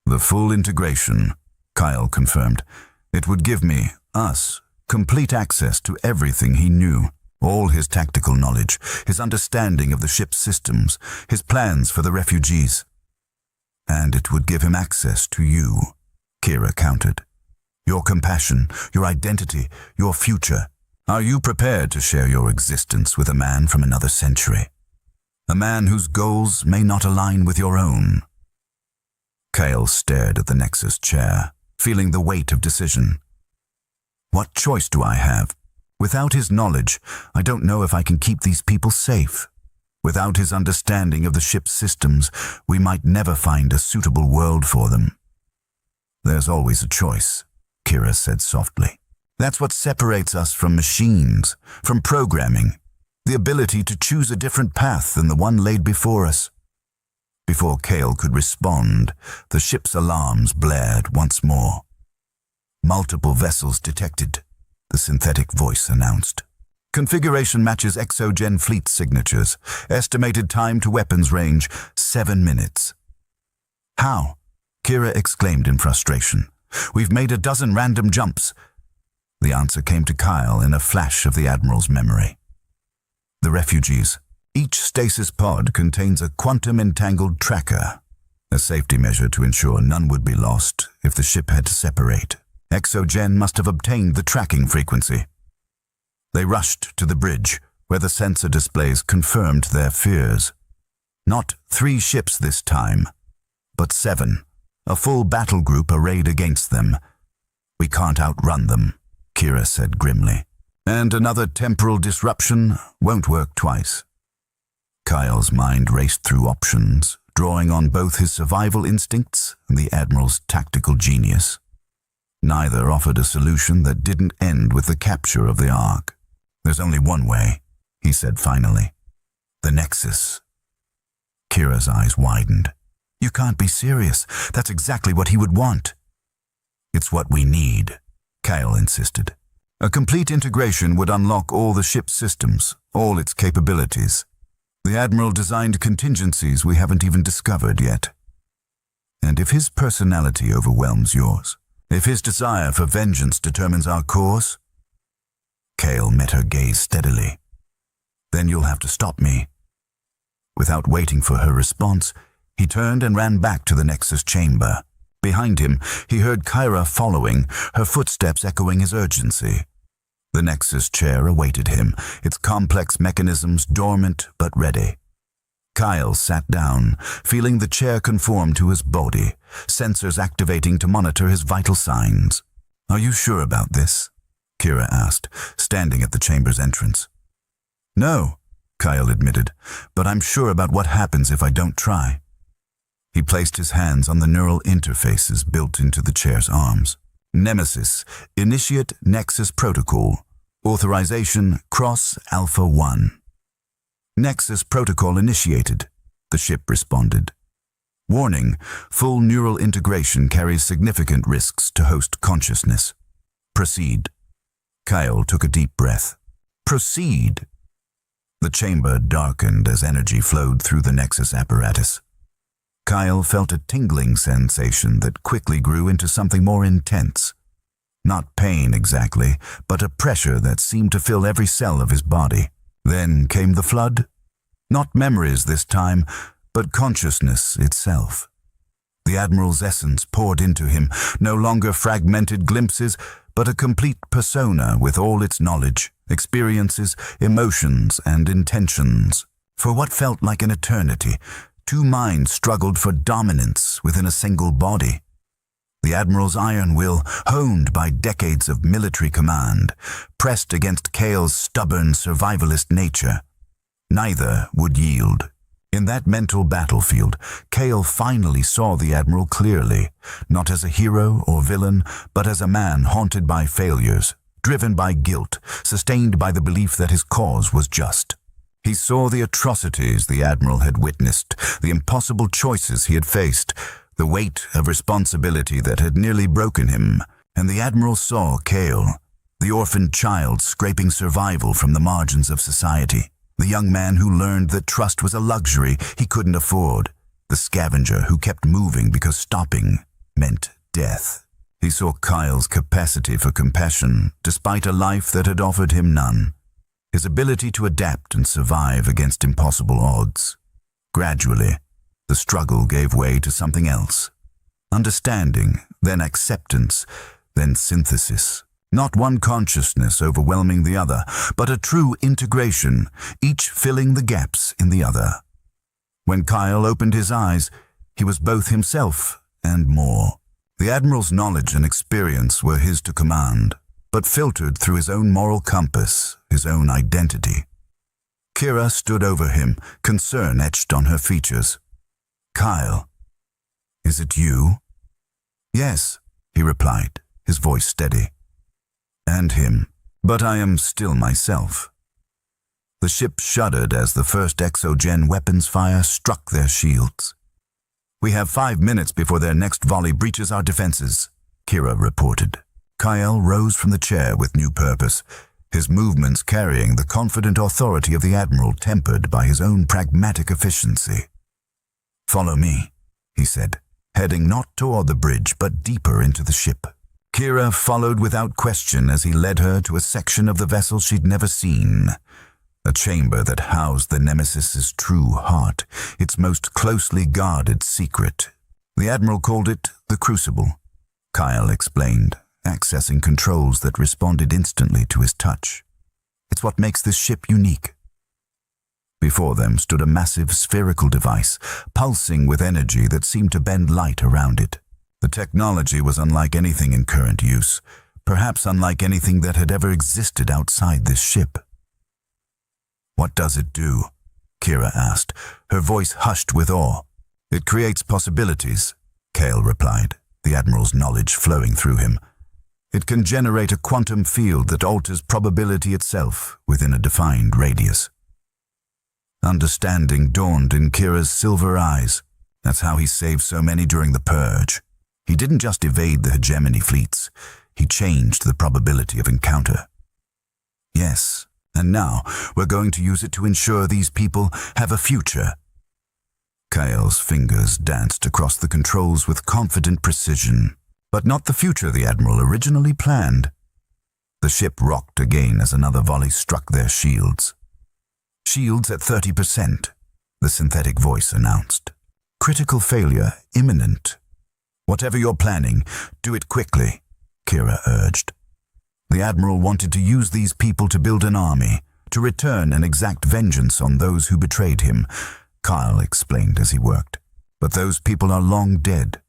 Speaker 2: "The full integration," Kyle confirmed. "It would give me, us, complete access to everything he knew. All his tactical knowledge, his understanding of the ship's systems, his plans for the refugees. And it would give him access to you," Kira countered. "Your compassion, your identity, your future. Are you prepared to share your existence with a man from another century? A man whose goals may not align with your own?" Kale stared at the Nexus chair, feeling the weight of decision. "What choice do I have? Without his knowledge, I don't know if I can keep these people safe. Without his understanding of the ship's systems, we might never find a suitable world for them." "There's always a choice," Kira said softly. "That's what separates us from machines, from programming, the ability to choose a different path than the one laid before us." Before Kale could respond, the ship's alarms blared once more. "Multiple vessels detected," the synthetic voice announced. "Configuration matches Exogen fleet signatures. Estimated time to weapons range, 7 minutes. "How?" Kira exclaimed in frustration. "We've made a dozen random jumps." The answer came to Kyle in a flash of the Admiral's memory. "The refugees. Each stasis pod contains a quantum-entangled tracker, a safety measure to ensure none would be lost if the ship had to separate. Exogen must have obtained the tracking frequency." They rushed to the bridge, where the sensor displays confirmed their fears. Not 3 ships this time, but 7. A full battle group arrayed against them. "We can't outrun them," Kira said grimly. "And another temporal disruption won't work twice." Kyle's mind raced through options, drawing on both his survival instincts and the Admiral's tactical genius. Neither offered a solution that didn't end with the capture of the Ark. "There's only one way," he said finally. "The Nexus." Kira's eyes widened. "You can't be serious. That's exactly what he would want." "It's what we need," Kyle insisted. "A complete integration would unlock all the ship's systems, all its capabilities. The Admiral designed contingencies we haven't even discovered yet. And if his personality overwhelms yours, if his desire for vengeance determines our course..." Kale met her gaze steadily. "Then you'll have to stop me." Without waiting for her response, he turned and ran back to the Nexus chamber. Behind him, he heard Kira following, her footsteps echoing his urgency. The Nexus chair awaited him, its complex mechanisms dormant but ready. Kyle sat down, feeling the chair conform to his body, sensors activating to monitor his vital signs. "Are you sure about this?" Kira asked, standing at the chamber's entrance. "No," Kyle admitted, "but I'm sure about what happens if I don't try." He placed his hands on the neural interfaces built into the chair's arms. "Nemesis, initiate Nexus protocol. Authorization Cross Alpha 1. "Nexus protocol initiated," the ship responded. "Warning, full neural integration carries significant risks to host consciousness. Proceed." Kyle took a deep breath. "Proceed." The chamber darkened as energy flowed through the Nexus apparatus. Kyle felt a tingling sensation that quickly grew into something more intense. Not pain exactly, but a pressure that seemed to fill every cell of his body. Then came the flood. Not memories this time, but consciousness itself. The Admiral's essence poured into him, no longer fragmented glimpses, but a complete persona with all its knowledge, experiences, emotions, and intentions. For what felt like an eternity, two minds struggled for dominance within a single body. The Admiral's iron will, honed by decades of military command, pressed against Kale's stubborn survivalist nature. Neither would yield. In that mental battlefield, Kale finally saw the Admiral clearly, not as a hero or villain, but as a man haunted by failures, driven by guilt, sustained by the belief that his cause was just. He saw the atrocities the Admiral had witnessed, the impossible choices he had faced, the weight of responsibility that had nearly broken him, and the Admiral saw Kale, the orphaned child scraping survival from the margins of society, the young man who learned that trust was a luxury he couldn't afford, the scavenger who kept moving because stopping meant death. He saw Kyle's capacity for compassion, despite a life that had offered him none, his ability to adapt and survive against impossible odds. Gradually, the struggle gave way to something else. Understanding, then acceptance, then synthesis. Not one consciousness overwhelming the other, but a true integration, each filling the gaps in the other. When Kyle opened his eyes, he was both himself and more. The Admiral's knowledge and experience were his to command, but filtered through his own moral compass, his own identity. Kira stood over him, concern etched on her features. "Kyle, is it you?" "Yes," he replied, his voice steady. "And him, but I am still myself." The ship shuddered as the first exogen weapons fire struck their shields. "We have 5 minutes before their next volley breaches our defenses," Kira reported. Kyle rose from the chair with new purpose, his movements carrying the confident authority of the Admiral tempered by his own pragmatic efficiency. "Follow me," he said, heading not toward the bridge but deeper into the ship. Kira followed without question as he led her to a section of the vessel she'd never seen, a chamber that housed the Nemesis's true heart, its most closely guarded secret. The Admiral called it the Crucible, Kyle explained, accessing controls that responded instantly to his touch. "It's what makes this ship unique." Before them stood a massive spherical device, pulsing with energy that seemed to bend light around it. The technology was unlike anything in current use, perhaps unlike anything that had ever existed outside this ship. "What does it do?" Kira asked, her voice hushed with awe. "It creates possibilities," Kale replied, the Admiral's knowledge flowing through him. "It can generate a quantum field that alters probability itself within a defined radius." Understanding dawned in Kira's silver eyes. That's how he saved so many during the Purge. He didn't just evade the hegemony fleets, he changed the probability of encounter. "Yes, and now we're going to use it to ensure these people have a future." Kyle's fingers danced across the controls with confident precision, but not the future the Admiral originally planned. The ship rocked again as another volley struck their shields. "Shields at 30%, the synthetic voice announced. "Critical failure imminent." "Whatever you're planning, do it quickly," Kira urged. The Admiral wanted to use these people to build an army, to return and exact vengeance on those who betrayed him, Kyle explained as he worked. But those people are long dead.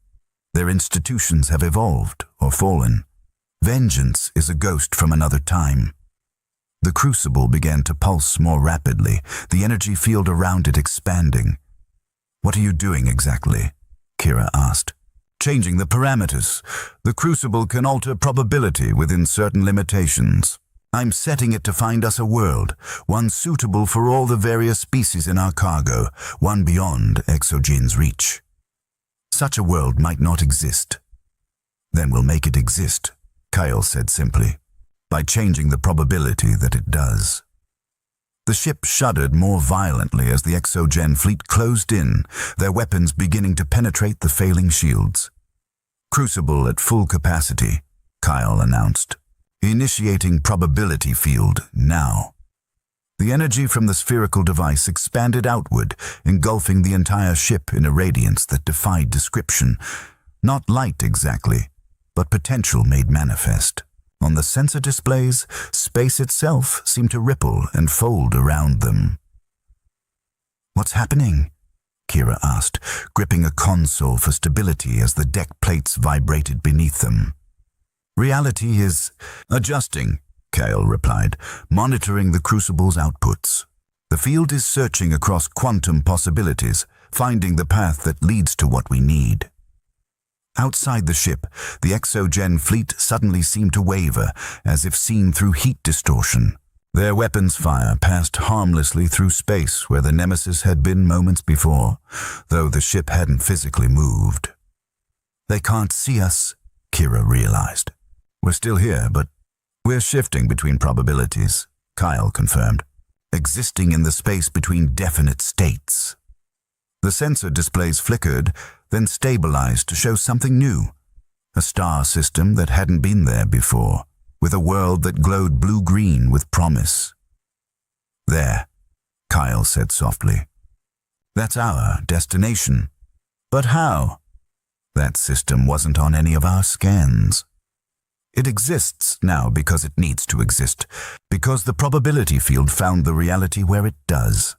Speaker 2: Their institutions have evolved or fallen. Vengeance is a ghost from another time. The Crucible began to pulse more rapidly, the energy field around it expanding. "What are you doing exactly?" Kira asked. "Changing the parameters. The Crucible can alter probability within certain limitations. I'm setting it to find us a world, one suitable for all the various species in our cargo, one beyond Exogen's reach. Such a world might not exist." "Then we'll make it exist," Kyle said simply, "by changing the probability that it does." The ship shuddered more violently as the Exogen fleet closed in, their weapons beginning to penetrate the failing shields. "Crucible at full capacity," Kyle announced, "initiating probability field now." The energy from the spherical device expanded outward, engulfing the entire ship in a radiance that defied description. Not light exactly, but potential made manifest. On the sensor displays, space itself seemed to ripple and fold around them. "What's happening?" Kira asked, gripping a console for stability as the deck plates vibrated beneath them. "Reality is adjusting," Kale replied, monitoring the crucible's outputs. "The field is searching across quantum possibilities, finding the path that leads to what we need." Outside the ship, the Exogen fleet suddenly seemed to waver, as if seen through heat distortion. Their weapons fire passed harmlessly through space where the Nemesis had been moments before, though the ship hadn't physically moved. "They can't see us," Kira realized. "We're still here, but we're shifting between probabilities," Kyle confirmed, "existing in the space between definite states." The sensor displays flickered, then stabilized to show something new. A star system that hadn't been there before, with a world that glowed blue-green with promise. "There," Kyle said softly. "That's our destination." "But how?" "That system wasn't on any of our scans. It exists now because it needs to exist, because the probability field found the reality where it does."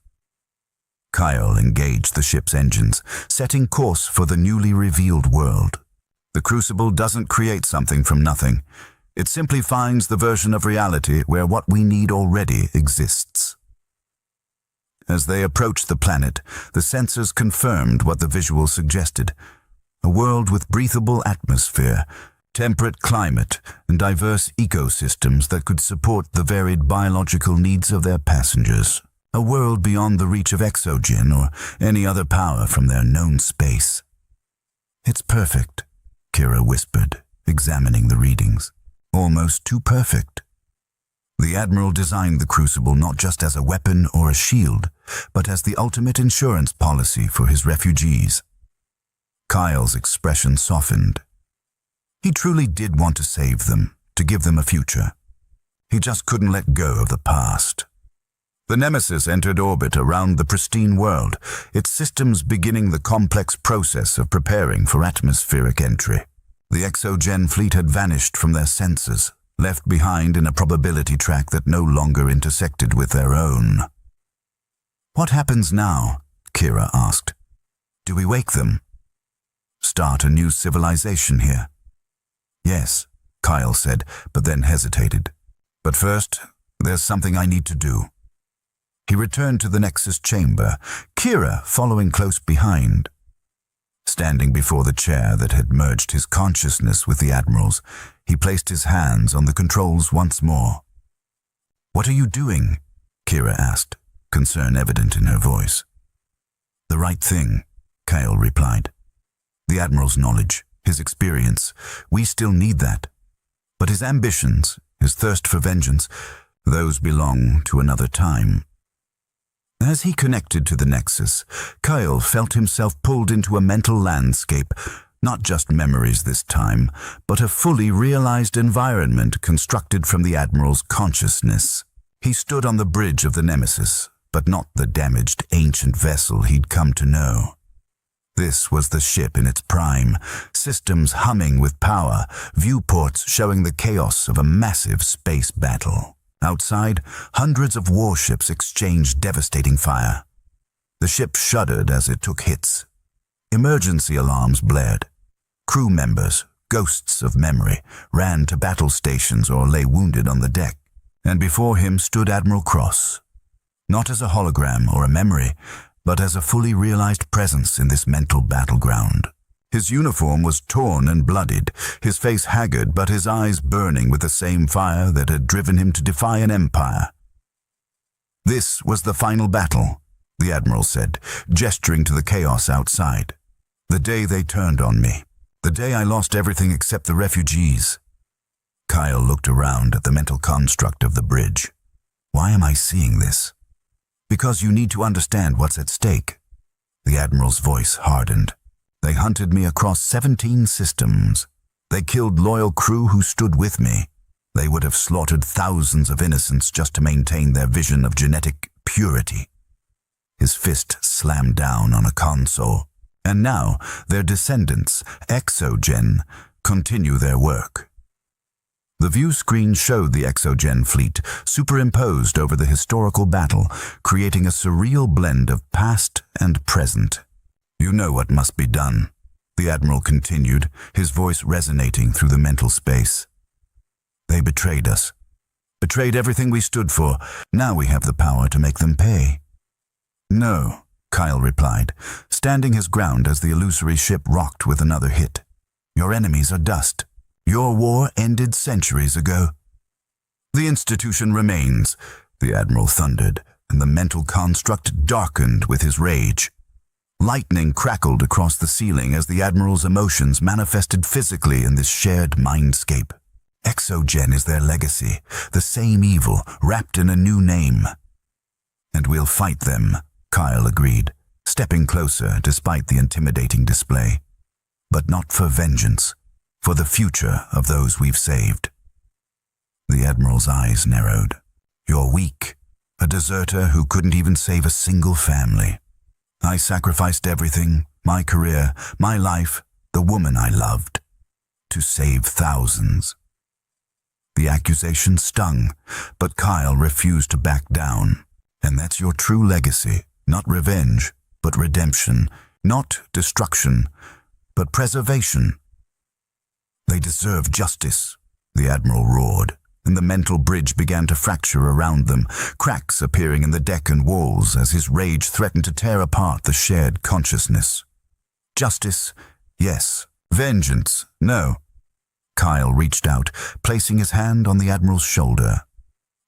Speaker 2: Kyle engaged the ship's engines, setting course for the newly revealed world. The Crucible doesn't create something from nothing. It simply finds the version of reality where what we need already exists. As they approached the planet, the sensors confirmed what the visual suggested. A world with breathable atmosphere, temperate climate, and diverse ecosystems that could support the varied biological needs of their passengers. A world beyond the reach of Exogen or any other power from their known space. "It's perfect," Kira whispered, examining the readings. "Almost too perfect." The Admiral designed the Crucible not just as a weapon or a shield, but as the ultimate insurance policy for his refugees. Kyle's expression softened. He truly did want to save them, to give them a future. He just couldn't let go of the past. The Nemesis entered orbit around the pristine world, its systems beginning the complex process of preparing for atmospheric entry. The Exogen fleet had vanished from their sensors, left behind in a probability track that no longer intersected with their own. "What happens now?" Kira asked. "Do we wake them? Start a new civilization here?" "Yes," Kyle said, but then hesitated. "But first, there's something I need to do." He returned to the Nexus chamber, Kira following close behind. Standing before the chair that had merged his consciousness with the Admiral's, he placed his hands on the controls once more. "What are you doing?" Kira asked, concern evident in her voice. "The right thing," Kyle replied. "The Admiral's knowledge, his experience, we still need that. But his ambitions, his thirst for vengeance, those belong to another time." As he connected to the Nexus, Kyle felt himself pulled into a mental landscape, not just memories this time, but a fully realized environment constructed from the Admiral's consciousness. He stood on the bridge of the Nemesis, but not the damaged ancient vessel he'd come to know. This was the ship in its prime, systems humming with power, viewports showing the chaos of a massive space battle. Outside, hundreds of warships exchanged devastating fire. The ship shuddered as it took hits. Emergency alarms blared. Crew members, ghosts of memory, ran to battle stations or lay wounded on the deck. And before him stood Admiral Cross. Not as a hologram or a memory, but as a fully realized presence in this mental battleground. His uniform was torn and bloodied, his face haggard but his eyes burning with the same fire that had driven him to defy an empire. "This was the final battle," the Admiral said, gesturing to the chaos outside. "The day they turned on me. The day I lost everything except the refugees." Kyle looked around at the mental construct of the bridge. "Why am I seeing this?" "Because you need to understand what's at stake." The Admiral's voice hardened. "They hunted me across 17 systems. They killed loyal crew who stood with me. They would have slaughtered thousands of innocents just to maintain their vision of genetic purity." His fist slammed down on a console. "And now, their descendants, Exogen, continue their work." The view screen showed the Exogen fleet superimposed over the historical battle, creating a surreal blend of past and present. "You know what must be done," the Admiral continued, his voice resonating through the mental space. "They betrayed us. Betrayed everything we stood for. Now we have the power to make them pay." "No," Kyle replied, standing his ground as the illusory ship rocked with another hit. "Your enemies are dust. Your war ended centuries ago." "The institution remains," the Admiral thundered, and the mental construct darkened with his rage. Lightning crackled across the ceiling as the Admiral's emotions manifested physically in this shared mindscape. Exogen is their legacy, the same evil, wrapped in a new name. "And we'll fight them," Kyle agreed, stepping closer despite the intimidating display. "But not for vengeance, for the future of those we've saved." The Admiral's eyes narrowed. "You're weak, a deserter who couldn't even save a single family. I sacrificed everything, my career, my life, the woman I loved, to save thousands." The accusation stung, but Kyle refused to back down. "And that's your true legacy, not revenge, but redemption, not destruction, but preservation." "They deserve justice," the Admiral roared, and the mental bridge began to fracture around them, cracks appearing in the deck and walls as his rage threatened to tear apart the shared consciousness. "Justice, yes. Vengeance, no." Kyle reached out, placing his hand on the Admiral's shoulder.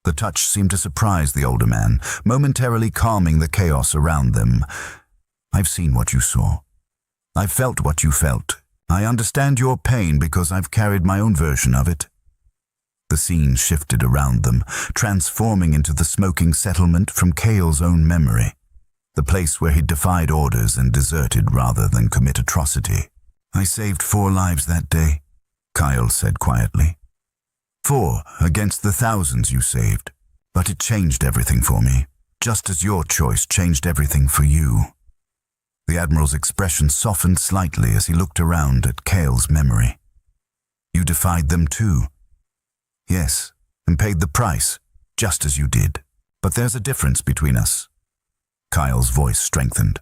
Speaker 2: The touch seemed to surprise the older man, momentarily calming the chaos around them. "I've seen what you saw. I've felt what you felt. I understand your pain because I've carried my own version of it." The scene shifted around them, transforming into the smoking settlement from Kale's own memory, the place where he defied orders and deserted rather than commit atrocity. "I saved 4 lives that day," Kyle said quietly. 4 against the thousands you saved. But it changed everything for me, just as your choice changed everything for you." The Admiral's expression softened slightly as he looked around at Kale's memory. "You defied them too." "Yes, and paid the price, just as you did. But there's a difference between us." Kyle's voice strengthened.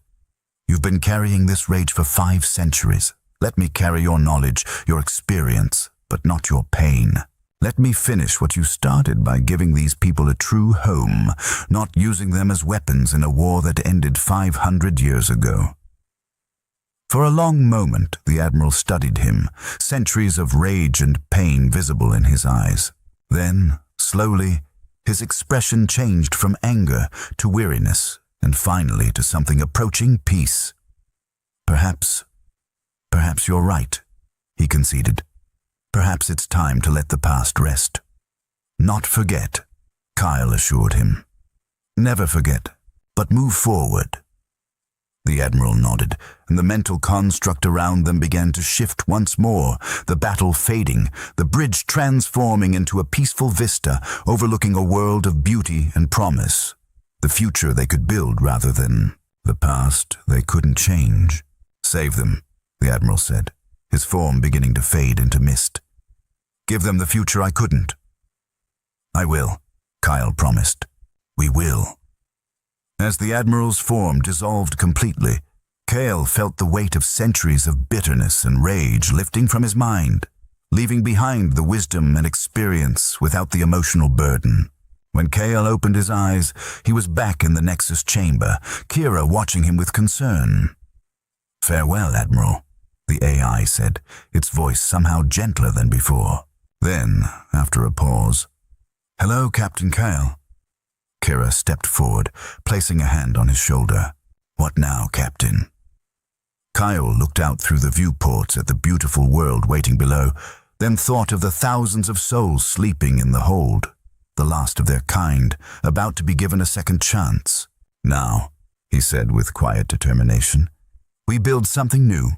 Speaker 2: "You've been carrying this rage for 5 centuries. Let me carry your knowledge, your experience, but not your pain. Let me finish what you started by giving these people a true home, not using them as weapons in a war that ended 500 years ago." For a long moment, the Admiral studied him, centuries of rage and pain visible in his eyes. Then, slowly, his expression changed from anger to weariness, and finally to something approaching peace. Perhaps you're right," he conceded. "Perhaps it's time to let the past rest." "Not forget," Kyle assured him. "Never forget, but move forward." The Admiral nodded, and the mental construct around them began to shift once more, the battle fading, the bridge transforming into a peaceful vista overlooking a world of beauty and promise. The future they could build rather than the past they couldn't change. "Save them," the Admiral said, his form beginning to fade into mist. "Give them the future I couldn't." "I will," Kyle promised. "We will." As the Admiral's form dissolved completely, Kale felt the weight of centuries of bitterness and rage lifting from his mind, leaving behind the wisdom and experience without the emotional burden. When Kale opened his eyes, he was back in the Nexus chamber, Kira watching him with concern. "Farewell, Admiral," the AI said, its voice somehow gentler than before. Then, after a pause, "Hello, Captain Kale." Kira stepped forward, placing a hand on his shoulder. "What now, Captain?" Kyle looked out through the viewports at the beautiful world waiting below, then thought of the thousands of souls sleeping in the hold, the last of their kind, about to be given a second chance. "Now," he said with quiet determination, "we build something new,